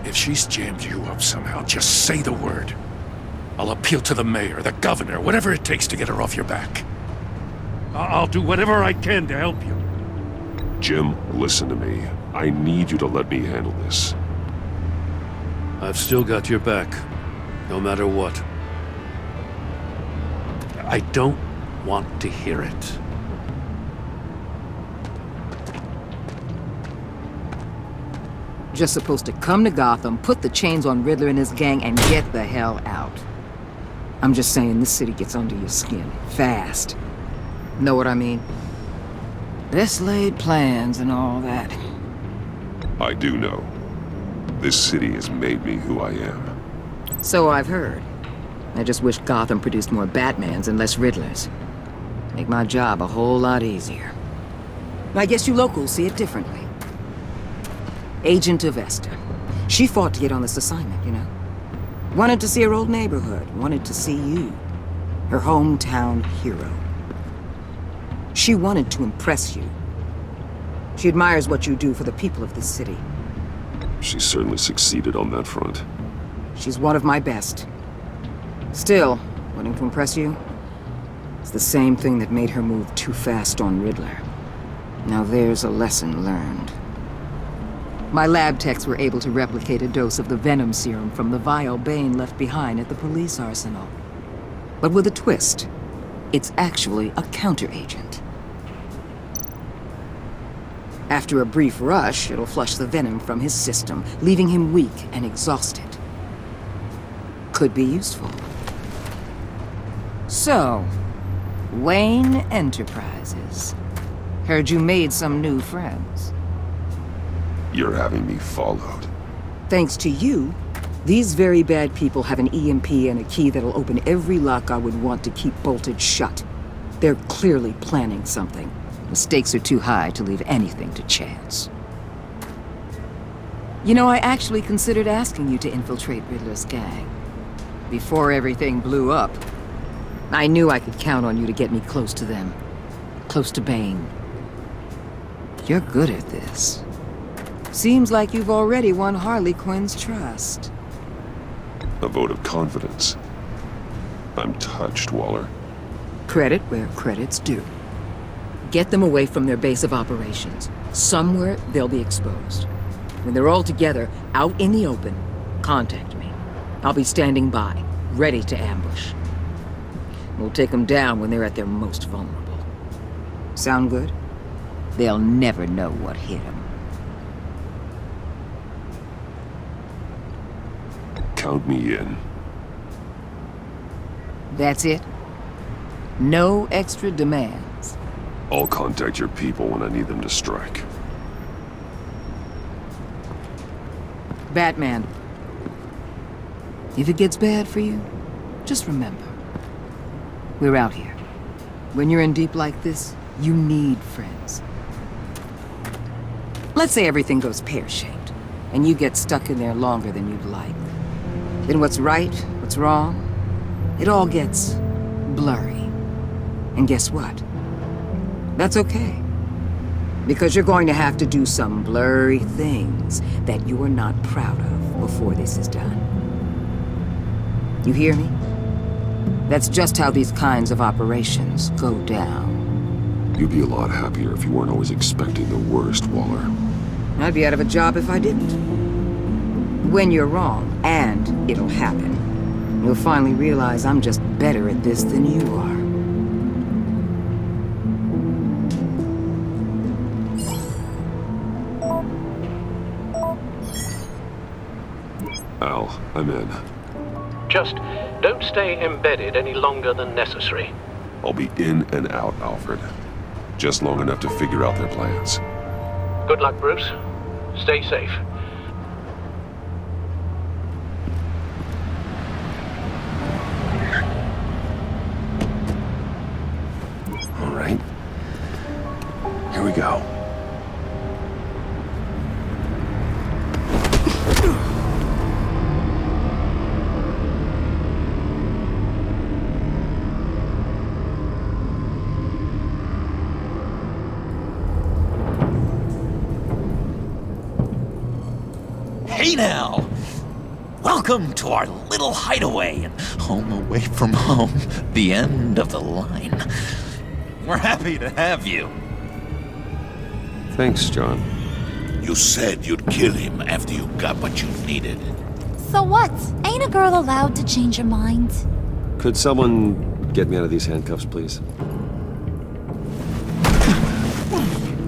If she's jammed you up somehow, just say the word. I'll appeal to the mayor, the governor, whatever it takes to get her off your back. I'll do whatever I can to help you. Jim, listen to me. I need you to let me handle this. I've still got your back, no matter what. I don't want to hear it. Just supposed to come to Gotham, put the chains on Riddler and his gang, and get the hell out. I'm just saying this city gets under your skin. Fast. Know what I mean? Best laid plans and all that. I do know. This city has made me who I am. So I've heard. I just wish Gotham produced more Batmans and less Riddlers. Make my job a whole lot easier. I guess you locals see it differently. Agent Avesta. She fought to get on this assignment, you know. Wanted to see her old neighborhood. Wanted to see you. Her hometown hero. She wanted to impress you. She admires what you do for the people of this city. She certainly succeeded on that front. She's one of my best. Still, wanting to impress you? It's the same thing that made her move too fast on Riddler. Now there's a lesson learned. My lab techs were able to replicate a dose of the venom serum from the vial Bane left behind at the police arsenal. But with a twist. It's actually a counteragent. After a brief rush, it'll flush the venom from his system, leaving him weak and exhausted. Could be useful. So, Wayne Enterprises. Heard you made some new friends. You're having me followed. Thanks to you, these very bad people have an EMP and a key that'll open every lock I would want to keep bolted shut. They're clearly planning something. The stakes are too high to leave anything to chance. You know, I actually considered asking you to infiltrate Riddler's gang. Before everything blew up, I knew I could count on you to get me close to them. Close to Bane. You're good at this. Seems like you've already won Harley Quinn's trust. A vote of confidence. I'm touched, Waller. Credit where credit's due. Get them away from their base of operations. Somewhere they'll be exposed. When they're all together, out in the open, contact me. I'll be standing by, ready to ambush. We'll take them down when they're at their most vulnerable. Sound good? They'll never know what hit them. Count me in. That's it? No extra demands? I'll contact your people when I need them to strike. Batman. If it gets bad for you, just remember. We're out here. When you're in deep like this, you need friends. Let's say everything goes pear-shaped, and you get stuck in there longer than you'd like. Then what's right, what's wrong, it all gets blurry. And guess what? That's okay. Because you're going to have to do some blurry things that you are not proud of before this is done. You hear me? That's just how these kinds of operations go down. You'd be a lot happier if you weren't always expecting the worst, Waller. I'd be out of a job if I didn't. When you're wrong, and it'll happen, you'll finally realize I'm just better at this than you are. Al, I'm in. Just don't stay embedded any longer than necessary. I'll be in and out, Alfred. Just long enough to figure out their plans. Good luck, Bruce. Stay safe. All right. Here we go. Hey now! Welcome to our little hideaway and home away from home, the end of the line. We're happy to have you. Thanks, John. You said you'd kill him after you got what you needed. So what? Ain't a girl allowed to change her mind? Could someone get me out of these handcuffs, please?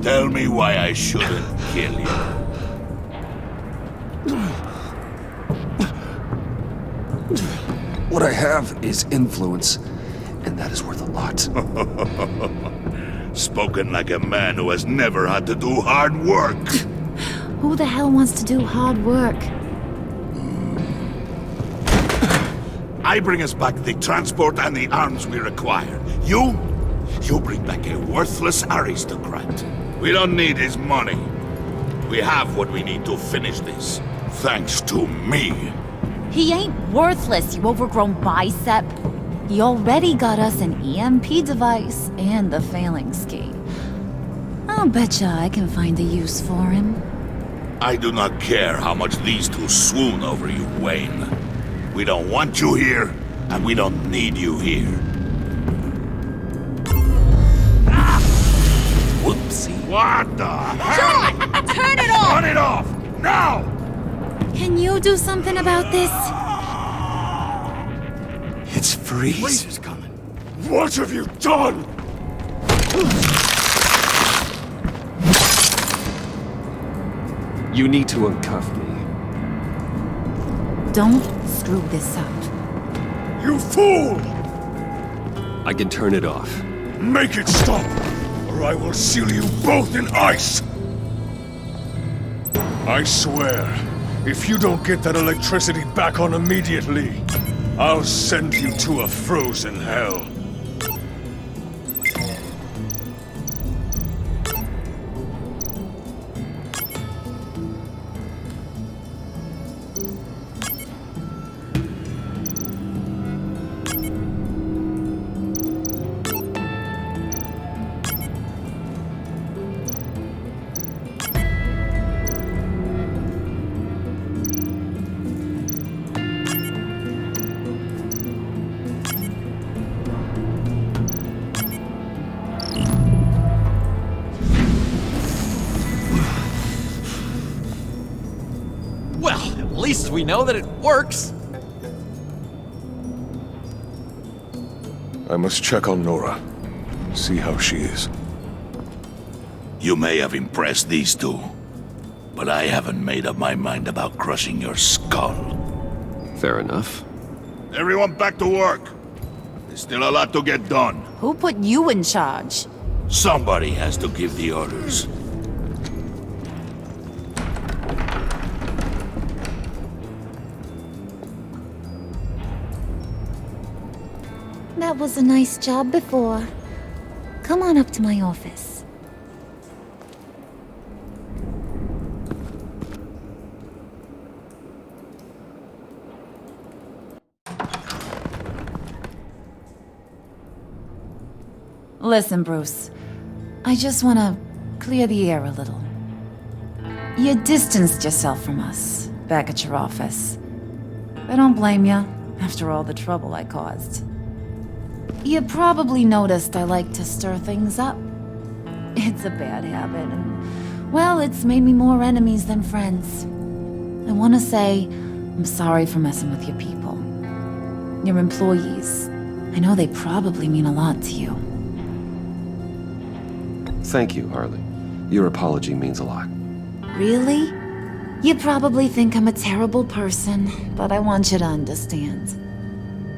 Tell me why I shouldn't kill you. What I have is influence, and that is worth a lot. Spoken like a man who has never had to do hard work. Who the hell wants to do hard work? I bring us back the transport and the arms we require. You bring back a worthless aristocrat. We don't need his money. We have what we need to finish this, thanks to me. He ain't worthless, you overgrown bicep. He already got us an EMP device and the failing ski. I'll betcha I can find a use for him. I do not care how much these two swoon over you, Wayne. We don't want you here, and we don't need you here. Whoopsie. What the hell? John! Turn it off! Turn it off! Now! Can you do something about this? It's Freeze. Freeze is coming. What have you done? You need to uncuff me. Don't screw this up. You fool! I can turn it off. Make it stop, or I will seal you both in ice! I swear, if you don't get that electricity back on immediately, I'll send you to a frozen hell. At least we know that it works. I must check on Nora. See how she is. You may have impressed these two, but I haven't made up my mind about crushing your skull. Fair enough. Everyone back to work. There's still a lot to get done. Who put you in charge? Somebody has to give the orders. That was a nice job before. Come on up to my office. Listen, Bruce. I just want to clear the air a little. You distanced yourself from us back at your office. I don't blame you, after all the trouble I caused. You probably noticed I like to stir things up. It's a bad habit, and, well, it's made me more enemies than friends. I want to say I'm sorry for messing with your people. Your employees. I know they probably mean a lot to you. Thank you, Harley. Your apology means a lot. Really? You probably think I'm a terrible person, but I want you to understand.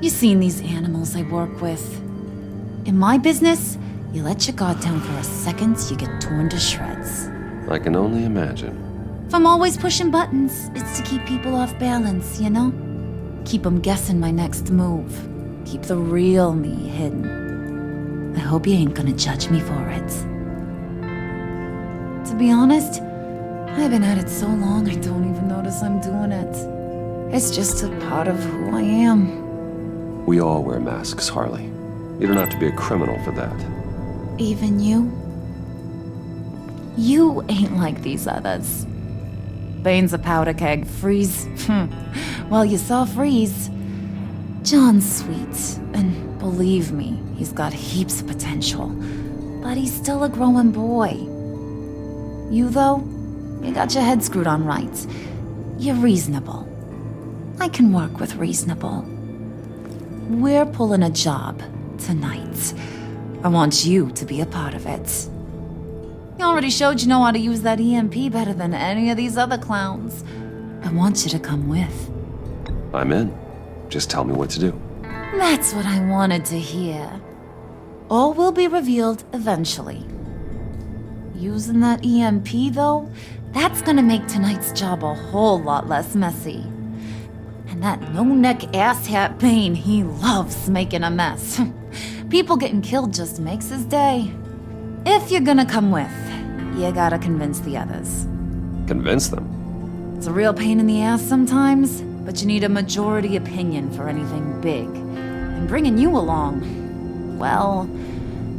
You've seen these animals I work with. In my business, you let your guard down for a second, you get torn to shreds. I can only imagine. If I'm always pushing buttons, it's to keep people off balance, you know? Keep them guessing my next move. Keep the real me hidden. I hope you ain't gonna judge me for it. To be honest, I've been at it so long I don't even notice I'm doing it. It's just a part of who I am. We all wear masks, Harley. You don't have to be a criminal for that. Even you? You ain't like these others. Bane's a powder keg. Freeze. Well, you saw Freeze. John's sweet, and believe me, he's got heaps of potential. But he's still a growing boy. You, though, you got your head screwed on right. You're reasonable. I can work with reasonable. We're pulling a job tonight. I want you to be a part of it. You already showed you know how to use that EMP better than any of these other clowns. I want you to come with. I'm in. Just tell me what to do. That's what I wanted to hear. All will be revealed eventually. Using that EMP, though, that's gonna make tonight's job a whole lot less messy. And that no-neck asshat Bane, he loves making a mess. People getting killed just makes his day. If you're gonna come with, you gotta convince the others. Convince them? It's a real pain in the ass sometimes, but you need a majority opinion for anything big. And bringing you along, well,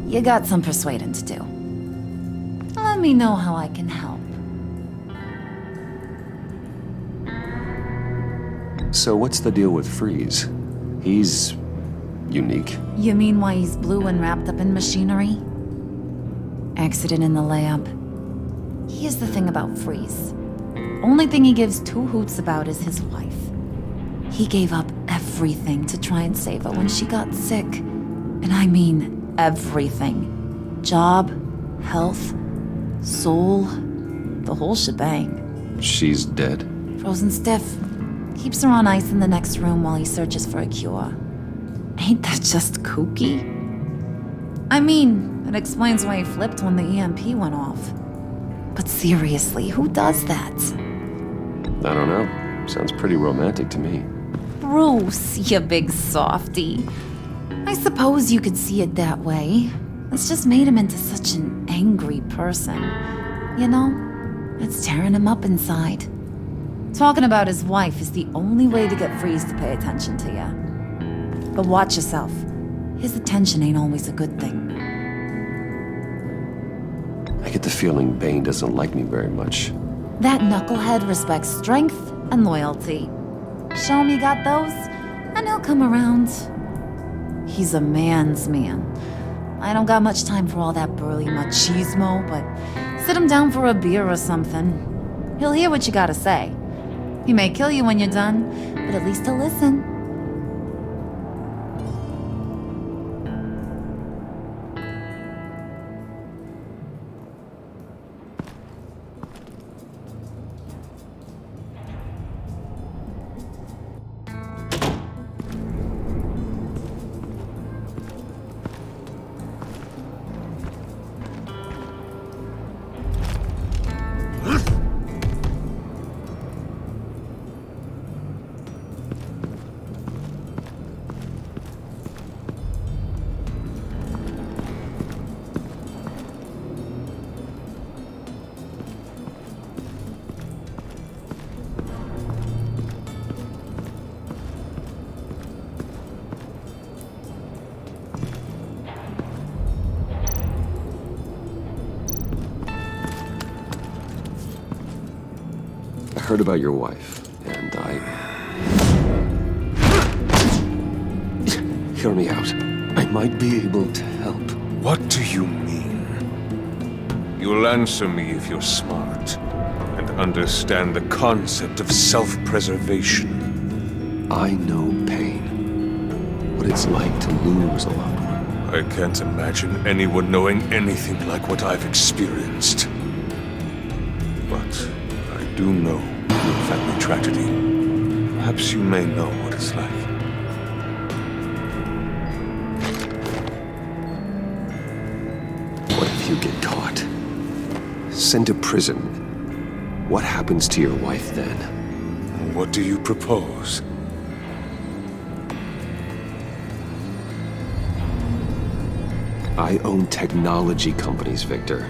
you got some persuading to do. Let me know how I can help. So what's the deal with Freeze? He's unique. You mean why he's blue and wrapped up in machinery? Accident in the lab. Here's the thing about Freeze. Only thing he gives two hoots about is his wife. He gave up everything to try and save her when she got sick. And I mean everything. Job, health, soul, the whole shebang. She's dead? Frozen stiff. Keeps her on ice in the next room while he searches for a cure. Ain't that just kooky? I mean, it explains why he flipped when the EMP went off. But seriously, who does that? I don't know. Sounds pretty romantic to me. Bruce, you big softy. I suppose you could see it that way. It's just made him into such an angry person. You know, it's tearing him up inside. Talking about his wife is the only way to get Freeze to pay attention to you. But watch yourself. His attention ain't always a good thing. I get the feeling Bane doesn't like me very much. That knucklehead respects strength and loyalty. Show him you got those, and he'll come around. He's a man's man. I don't got much time for all that burly machismo, but sit him down for a beer or something. He'll hear what you gotta say. He may kill you when you're done, but at least he'll listen. heard about your wife, and Hear me out. I might be able to help. What do you mean? You'll answer me if you're smart and understand the concept of self-preservation. I know pain. What it's like to lose a loved one. I can't imagine anyone knowing anything like what I've experienced. But I do know your family tragedy. Perhaps you may know what it's like. What if you get caught? Sent to prison? What happens to your wife then? What do you propose? I own technology companies, Victor.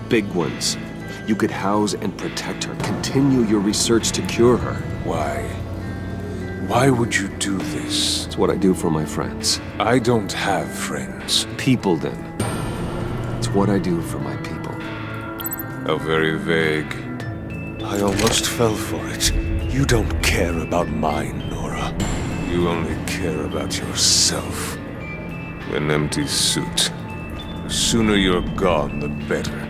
Big ones. You could house and protect her. Continue your research to cure her. Why? Why would you do this? It's what I do for my friends. I don't have friends. People, then. It's what I do for my people. How very vague. I almost fell for it. You don't care about mine, Nora. You only care about yourself. An empty suit. The sooner you're gone, the better.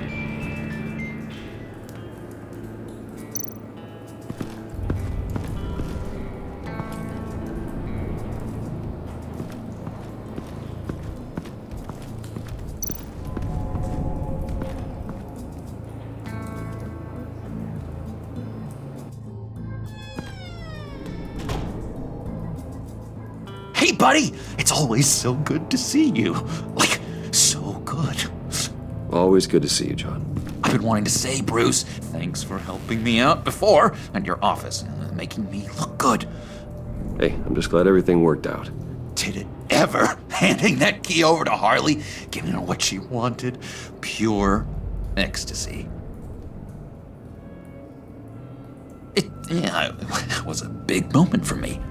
Hey, buddy! It's always so good to see you. Like, so good. Always good to see you, John. I've been wanting to say, Bruce, thanks for helping me out before at your office, making me look good. Hey, I'm just glad everything worked out. Did it ever? Handing that key over to Harley, giving her what she wanted. Pure ecstasy. It was a big moment for me.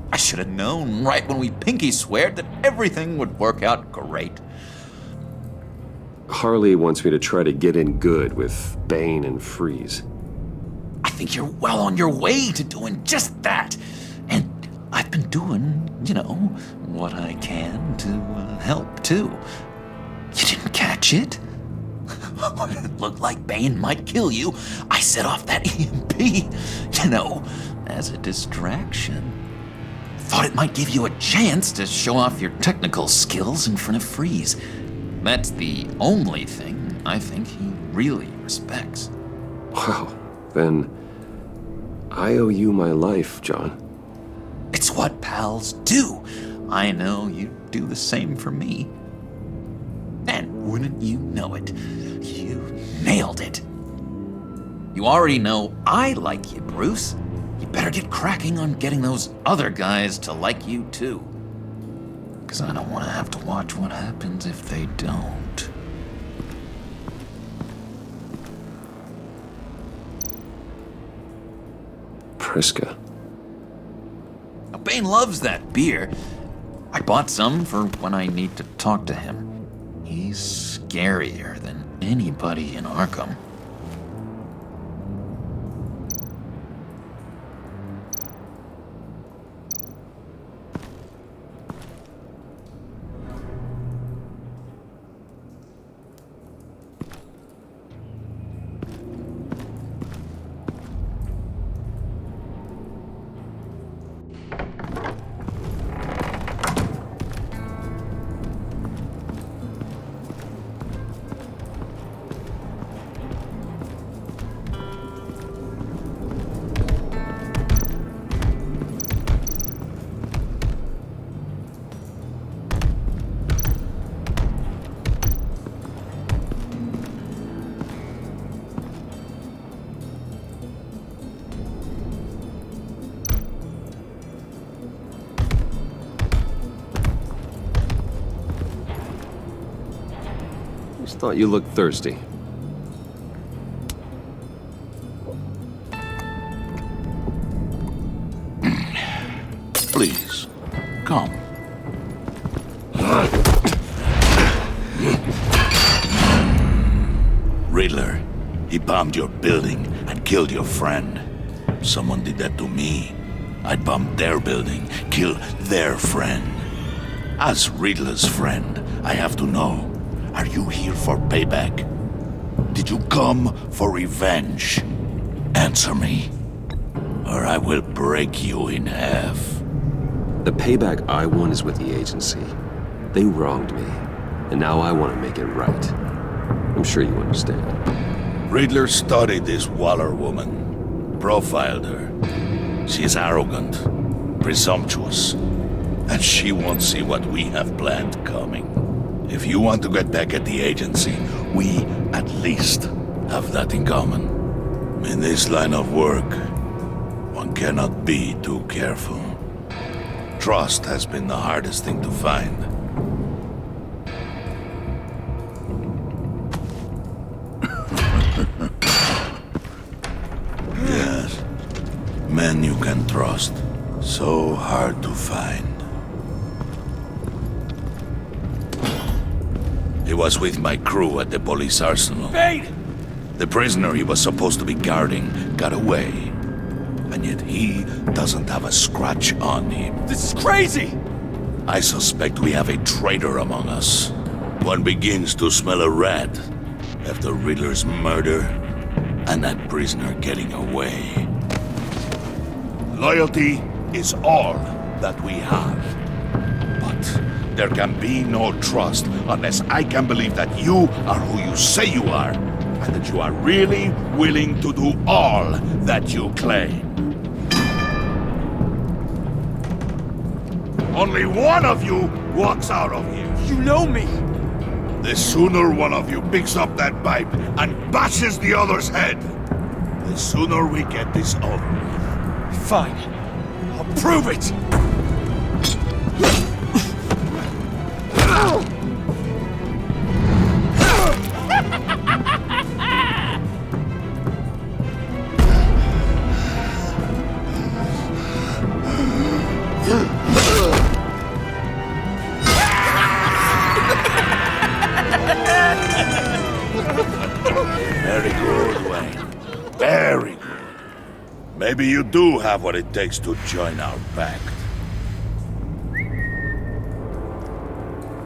I should have known right when we pinky sweared that everything would work out great. Harley wants me to try to get in good with Bane and Freeze. I think you're well on your way to doing just that. And I've been doing, what I can to help, too. You didn't catch it? When it looked like Bane might kill you, I set off that EMP, as a distraction. Thought it might give you a chance to show off your technical skills in front of Freeze. That's the only thing I think he really respects. Wow, then I owe you my life, John. It's what pals do. I know you'd do the same for me. And wouldn't you know it, you nailed it. You already know I like you, Bruce. You better get cracking on getting those other guys to like you too. Because I don't want to have to watch what happens if they don't. Priska. Bane loves that beer. I bought some for when I need to talk to him. He's scarier than anybody in Arkham. Just thought you looked thirsty. Please, come. Riddler, he bombed your building and killed your friend. someone did that to me, I'd bomb their building, kill their friend. As Riddler's friend, I have to know, are you here for payback? Did you come for revenge? Answer me, or I will break you in half. The payback I want is with the agency. They wronged me, and now I want to make it right. I'm sure you understand. Riddler studied this Waller woman, profiled her. She is arrogant, presumptuous, and she won't see what we have planned coming. If you want to get back at the agency, we at least have that in common. In this line of work, one cannot be too careful. Trust has been the hardest thing to find. Yes, men you can trust. So hard to find. He was with my crew at the police arsenal. Bait! The prisoner he was supposed to be guarding got away. And yet he doesn't have a scratch on him. This is crazy! I suspect we have a traitor among us. One begins to smell a rat after Riddler's murder and that prisoner getting away. Loyalty is all that we have. But there can be no trust unless I can believe that you are who you say you are, and that you are really willing to do all that you claim. Only one of you walks out of here. You know me! The sooner one of you picks up that pipe and bashes the other's head, the sooner we get this over with. Fine. I'll prove it! Very good, Wayne. Very good. Maybe you do have what it takes to join our pact.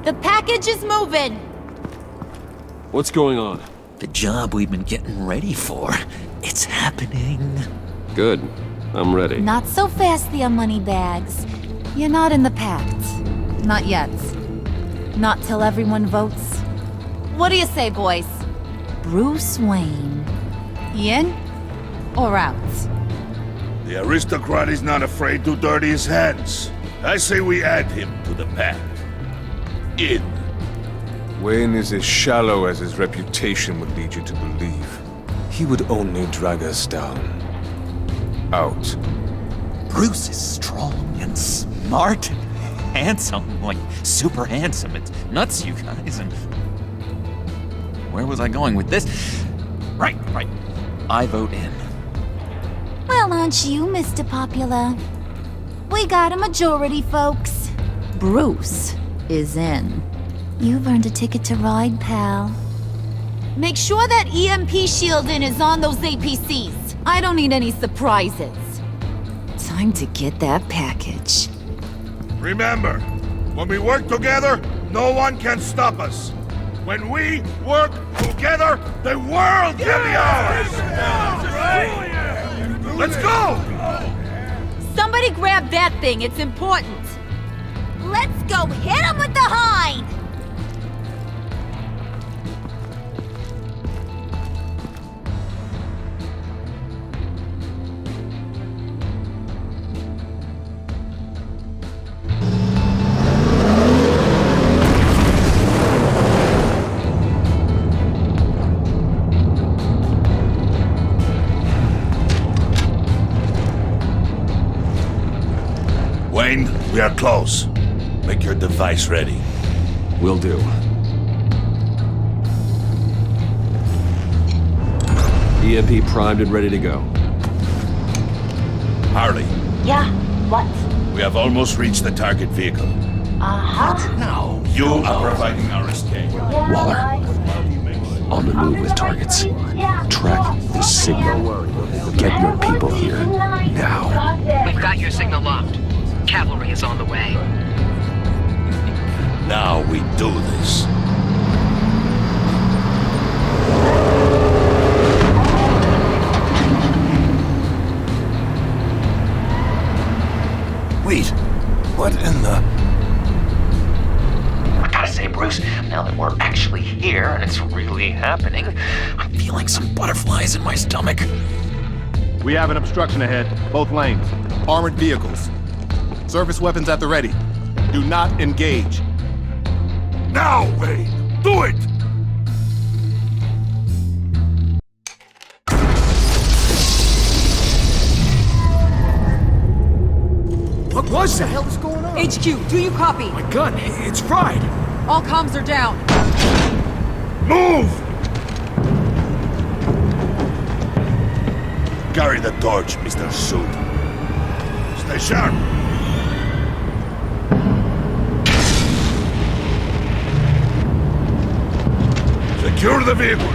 The package is moving! What's going on? The job we've been getting ready for. It's happening. Good. I'm ready. Not so fast there, moneybags. You're not in the Pact. Not yet. Not till everyone votes. What do you say, boys? Bruce Wayne. In or out? The aristocrat is not afraid to dirty his hands. I say we add him to the pact. In. Wayne is as shallow as his reputation would lead you to believe. He would only drag us down. Out. Bruce is strong and smart and handsome, like super handsome. It's nuts, you guys, and... Where was I going with this? Right. I vote in. Well, aren't you, Mr. Popular? We got a majority, folks. Bruce is in. You've earned a ticket to ride, pal. Make sure that EMP shielding is on those APCs. I don't need any surprises. Time to get that package. Remember, when we work together, no one can stop us. When we work together, the world can be ours! Let's go! Somebody grab that thing, it's important. Let's go hit him with the hind! Wayne, we are close. Make your device ready. Will do. EMP primed and ready to go. Harley. Yeah, what? We have almost reached the target vehicle. Uh-huh. Now, you are providing our escape. Yeah, Waller. right. On the move with targets. Track the signal. Get your people here, now. We've got your signal locked. Cavalry is on the way. Now we do this. Wait, what in the... I gotta say, Bruce, now that we're actually here and it's really happening, I'm feeling some butterflies in my stomach. We have an obstruction ahead, both lanes. Armored vehicles. Service weapons at the ready. Do not engage. Now, Wayne! Do it! What was that? What the hell is going on? HQ, do you copy? My gun, it's fried. All comms are down. Move! Carry the torch, Mr. Suit. Stay sharp. Secure the vehicle.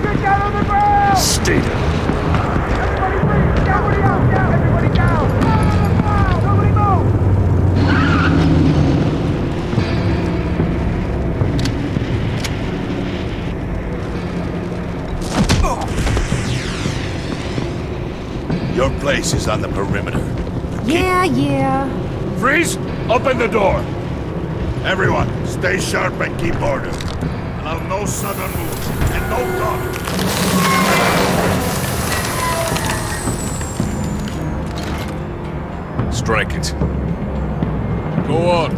Get down on the ground! Stay down. Everybody breathe! Everybody out! Down! Everybody down! Nobody move! Your place is on the perimeter. Yeah. Freeze! Open the door! Everyone, stay sharp and keep order. Allow no sudden moves and no talking. Strike it. Go on.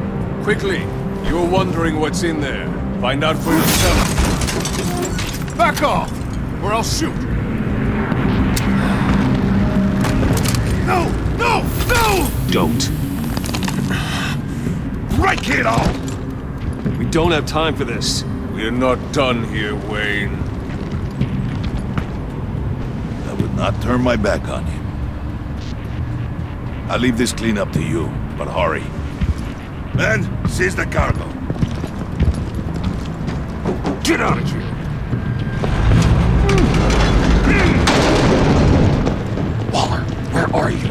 Quickly. You're wondering what's in there. Find out for yourself. Back off! Or I'll shoot! No! No! No! Don't. Right, kiddo! We don't have time for this. We're not done here, Wayne. I would not turn my back on you. I'll leave this cleanup to you, but hurry. Men, seize the cargo. Get out of here! Waller, where are you?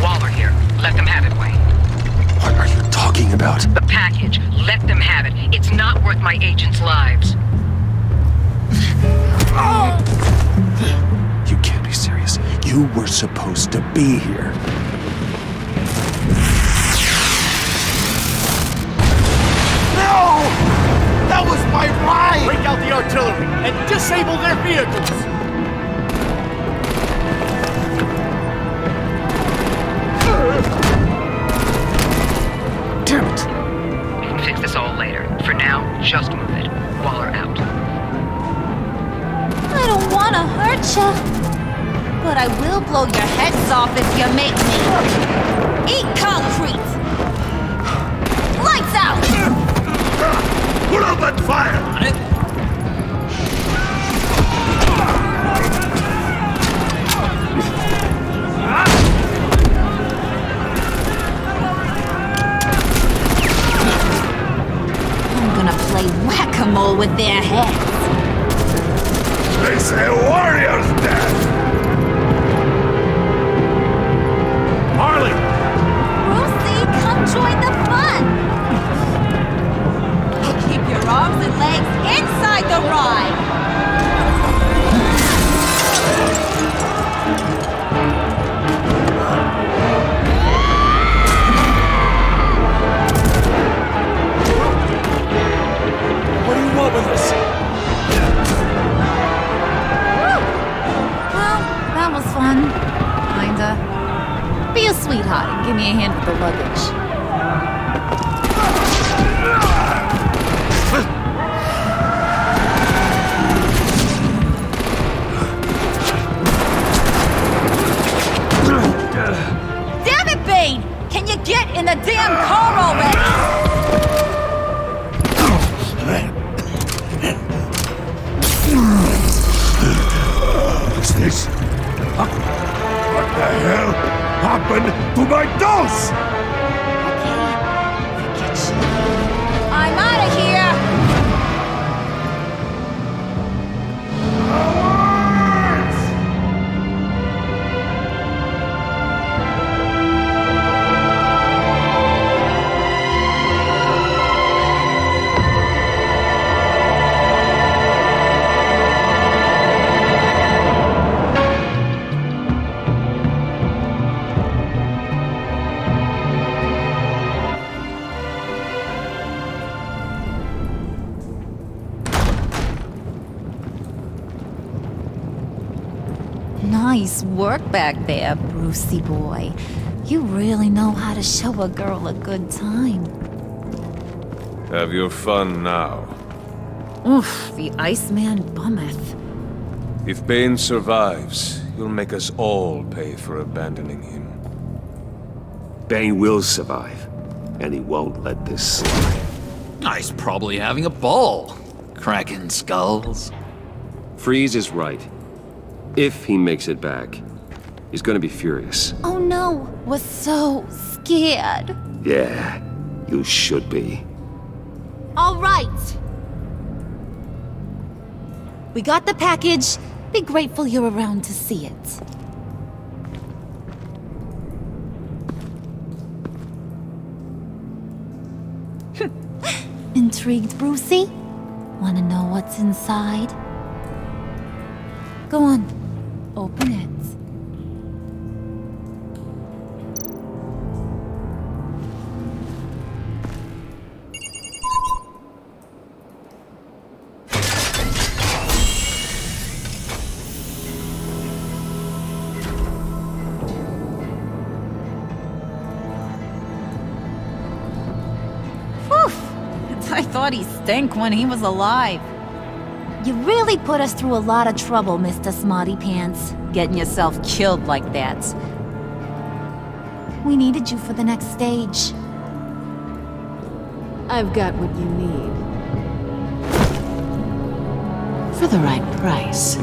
Waller here. Let them have it, Wayne. What are you talking about? The package. Let them have it. It's not worth my agents' lives. You can't be serious. You were supposed to be here. No! That was my ride! Break out the artillery and disable their vehicles! Damn it! We can fix this all later. For now, just move it. Waller out. I don't want to hurt ya, but I will blow your heads off if you make me. Eat concrete! Lights out! Put out that fire! I'm gonna play whack-a-mole with their heads. They say warrior's dead! Harley! Brucey, come join the fun! Keep your arms and legs inside the ride! What do you want with us? Well, that was fun. Kinda. Be a sweetheart and give me a hand with the luggage. Damn it, Bane! Can you get in the damn car already? happened to my dose? I'm out of here! Nice work back there, Brucey boy. You really know how to show a girl a good time. Have your fun now. Oof, the Iceman bummeth. If Bane survives, he'll make us all pay for abandoning him. Bane will survive, and he won't let this slide. He's probably having a ball, cracking skulls. Freeze is right. If he makes it back, he's gonna be furious. Oh no, was so scared. Yeah, you should be. All right. We got the package. Be grateful you're around to see it. Intrigued, Brucey? Wanna know what's inside? Go on, open it. I thought he stank when he was alive. You really put us through a lot of trouble, Mr. Smarty Pants, getting yourself killed like that. We needed you for the next stage. I've got what you need. For the right price.